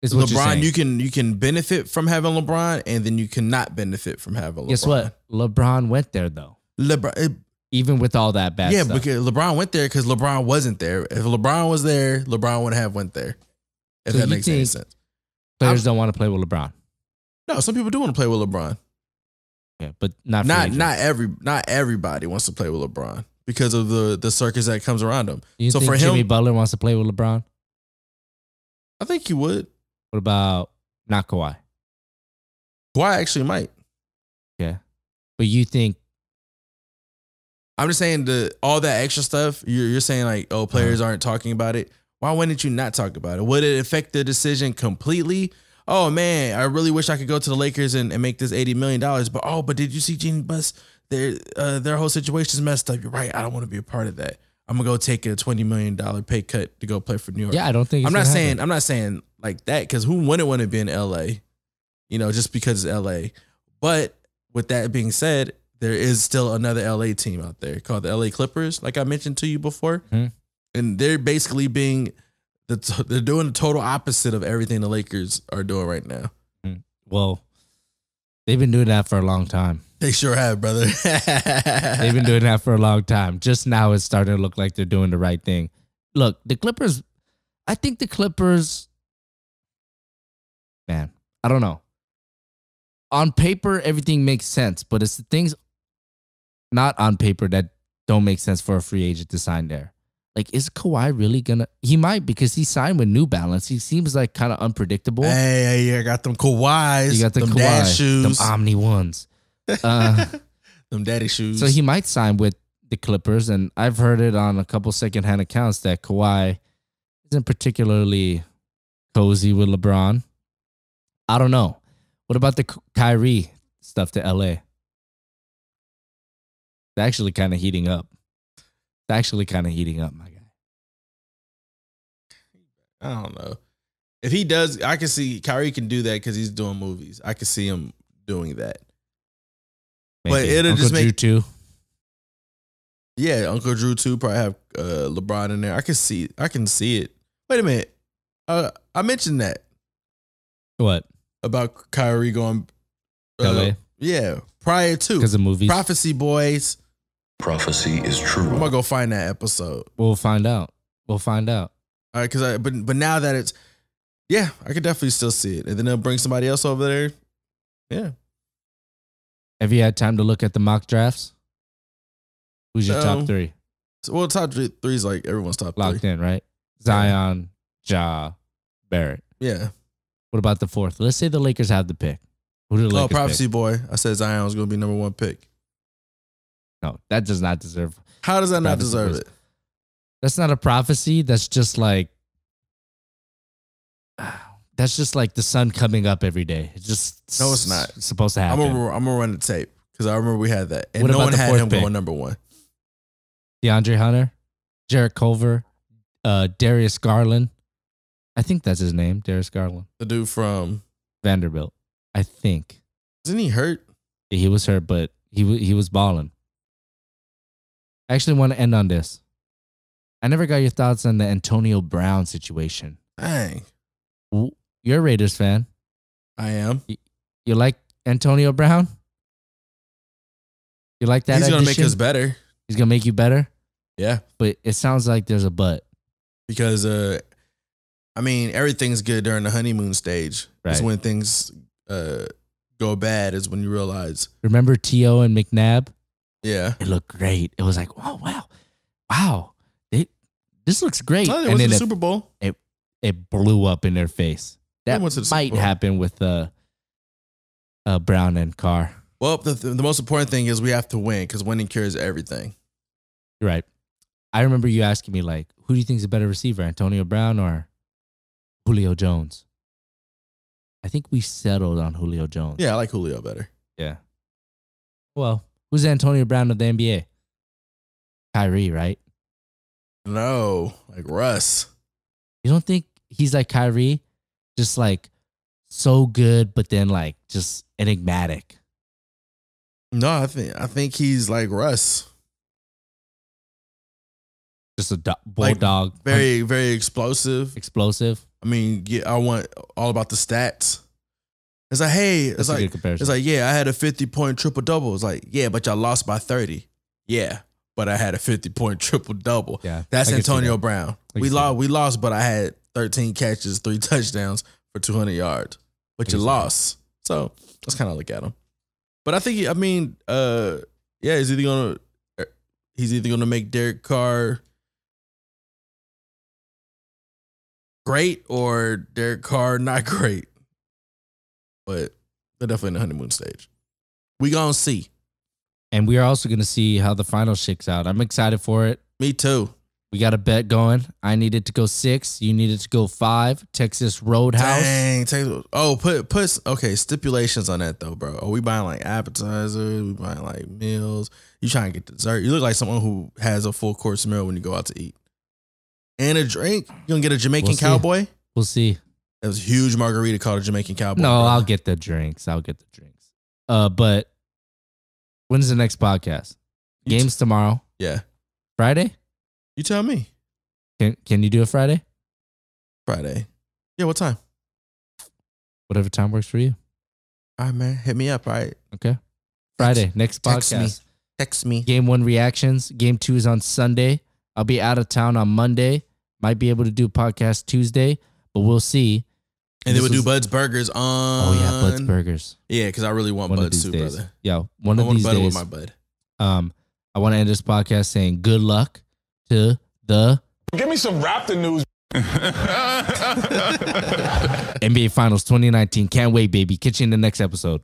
Is what LeBron, you can benefit from having LeBron, and then you cannot benefit from having LeBron. Guess what? LeBron went there though. Even with all that bad stuff. Yeah, because LeBron went there because LeBron wasn't there. If LeBron was there, LeBron would have went there. If that makes any sense. Players don't want to play with LeBron. No, some people do want to play with LeBron. Yeah, but not everybody wants to play with LeBron because of the circus that comes around him. You think Jimmy Butler wants to play with LeBron? I think he would. What about not Kawhi? Kawhi actually might. Yeah. But you think. I'm just saying all that extra stuff, you're saying like, oh, players aren't talking about it. Why wouldn't you not talk about it? Would it affect the decision completely? Oh, man, I really wish I could go to the Lakers and make this $80 million. But did you see Jeannie Buss? Their whole situation is messed up. You're right. I don't want to be a part of that. I'm going to go take a $20 million pay cut to go play for New York. Yeah, I don't think I'm not saying like that because who wouldn't want to be in LA? You know, just because it's LA. But with that being said, there is still another LA team out there called the LA Clippers, like I mentioned to you before. And they're basically they're doing the total opposite of everything the Lakers are doing right now. Well, they've been doing that for a long time. They sure have, brother. They've been doing that for a long time. Just now it's starting to look like they're doing the right thing. Look, the Clippers, I think the Clippers, man, I don't know. On paper, everything makes sense, but it's the things not on paper that don't make sense for a free agent to sign there. Like, is Kawhi really gonna? He might, because he signed with New Balance. He seems like kind of unpredictable. Hey, I got them Kawhis. You got the them Kawhi, dad shoes, them Omni ones. Them daddy shoes. So he might sign with the Clippers, and I've heard it on a couple secondhand accounts that Kawhi isn't particularly cozy with LeBron. I don't know. What about the Kyrie stuff to LA? It's actually kind of heating up. My guy. I don't know. If he does, I can see Kyrie can do that because he's doing movies. I can see him doing that. Maybe. But it'll Uncle just Drew make too. Yeah, Uncle Drew too. Probably have LeBron in there. I can see it. Wait a minute. I mentioned that What? about Kyrie going LA? Yeah, prior to Because of movies. Prophecy Boys. Prophecy is I'm true. gonna go find that episode. We'll find out. All right, because but now that it's I could definitely still see it, and then they'll bring somebody else over there. Yeah. Have you had time to look at the mock drafts? Who's your top three? Well, top three is like everyone's top Locked three. in, right? Zion, Ja, Barrett. Yeah. What about the fourth? Let's say the Lakers have the pick. Who do the Lakers Prophecy pick? Boy. I said Zion was gonna be number 1 pick. No, that does not deserve. How does that not Prophecy deserve Boys. it? That's not a prophecy. That's just like the sun coming up every day. It's just No, it's not. supposed to I'm happen. gonna run the tape because I remember we had that, and What no about one the had fourth him pick? going number 1. DeAndre Hunter, Jarrett Culver, Darius Garland. I think that's his name, Darius Garland. The dude from Vanderbilt. I think isn't he hurt? he was hurt, but he was balling. I actually want to end on this. I never got your thoughts on the Antonio Brown situation. Dang, You're a Raiders fan. I am. You like Antonio Brown? You like that? He's gonna make addition? us better. He's gonna make you better. Yeah, But it sounds like there's a but. because I mean everything's good during the honeymoon stage. It's Right. when things go bad is when you realize. Remember T.O. and McNabb? Yeah. It looked great. It was like, oh wow, this looks great. Oh, they and went to then the it, Super Bowl. it blew up in their face. That went to the Super might Bowl. happen with Brown and Carr. Well, the most important thing is we have to win because winning cures everything. You're right. I remember you asking me like, who do you think is a better receiver, Antonio Brown or Julio Jones? I think we settled on Julio Jones. Yeah, I like Julio better. Yeah. Well, who's Antonio Brown of the NBA? Kyrie, right? No, like Russ. You don't think he's like Kyrie? Just like so good, but then like just enigmatic. No, I think he's like Russ. Just a bulldog. Very, very explosive. explosive. I mean, I want all about the stats. It's like, hey, That's a good comparison. it's like, yeah, I had a 50-point triple double. It's like, yeah, but y'all lost by 30. Yeah, but I had a 50-point triple double. Yeah, That's I can see Antonio that. Brown. can We see lost. We lost, but I had 13 catches, 3 touchdowns for 200 yards. But can you see lost. So that's kind of look at him. But I think, he's either gonna make Derek Carr great or Derek Carr not great. But they're definitely in the honeymoon stage. We gonna see. And we are also going to see how the final shakes out. I'm excited for it. Me too. We got a bet going. I needed to go 6. You needed to go 5. Texas Roadhouse. Dang. Put okay, stipulations on that though, bro. Are we buying like appetizers? We buying like meals? You trying to get dessert? You look like someone who has a full course meal when you go out to eat. And a drink? You gonna get a Jamaican We'll see. cowboy? We'll see. That was a huge margarita called a Jamaican cowboy. No, bro. I'll get the drinks. But when's the next podcast? You Games tomorrow. Yeah. Friday? You tell me. Can you do it Friday? Friday. Yeah, what time? Whatever time works for you. All right, man. Hit me up, all right? Okay. Friday, next text me. podcast. Text me. Game 1 reactions. Game 2 is on Sunday. I'll be out of town on Monday. Might be able to do a podcast Tuesday, but we'll see. And then This we'll do was- Bud's Burgers on. Oh yeah, Bud's Burgers. Yeah, because I really want One of Bud's these too, days. brother. Yeah, one I of want these butter days. with my bud. I want to end this podcast saying good luck to the Give me some Raptor news. NBA Finals 2019. Can't wait, baby. Catch you in the next episode.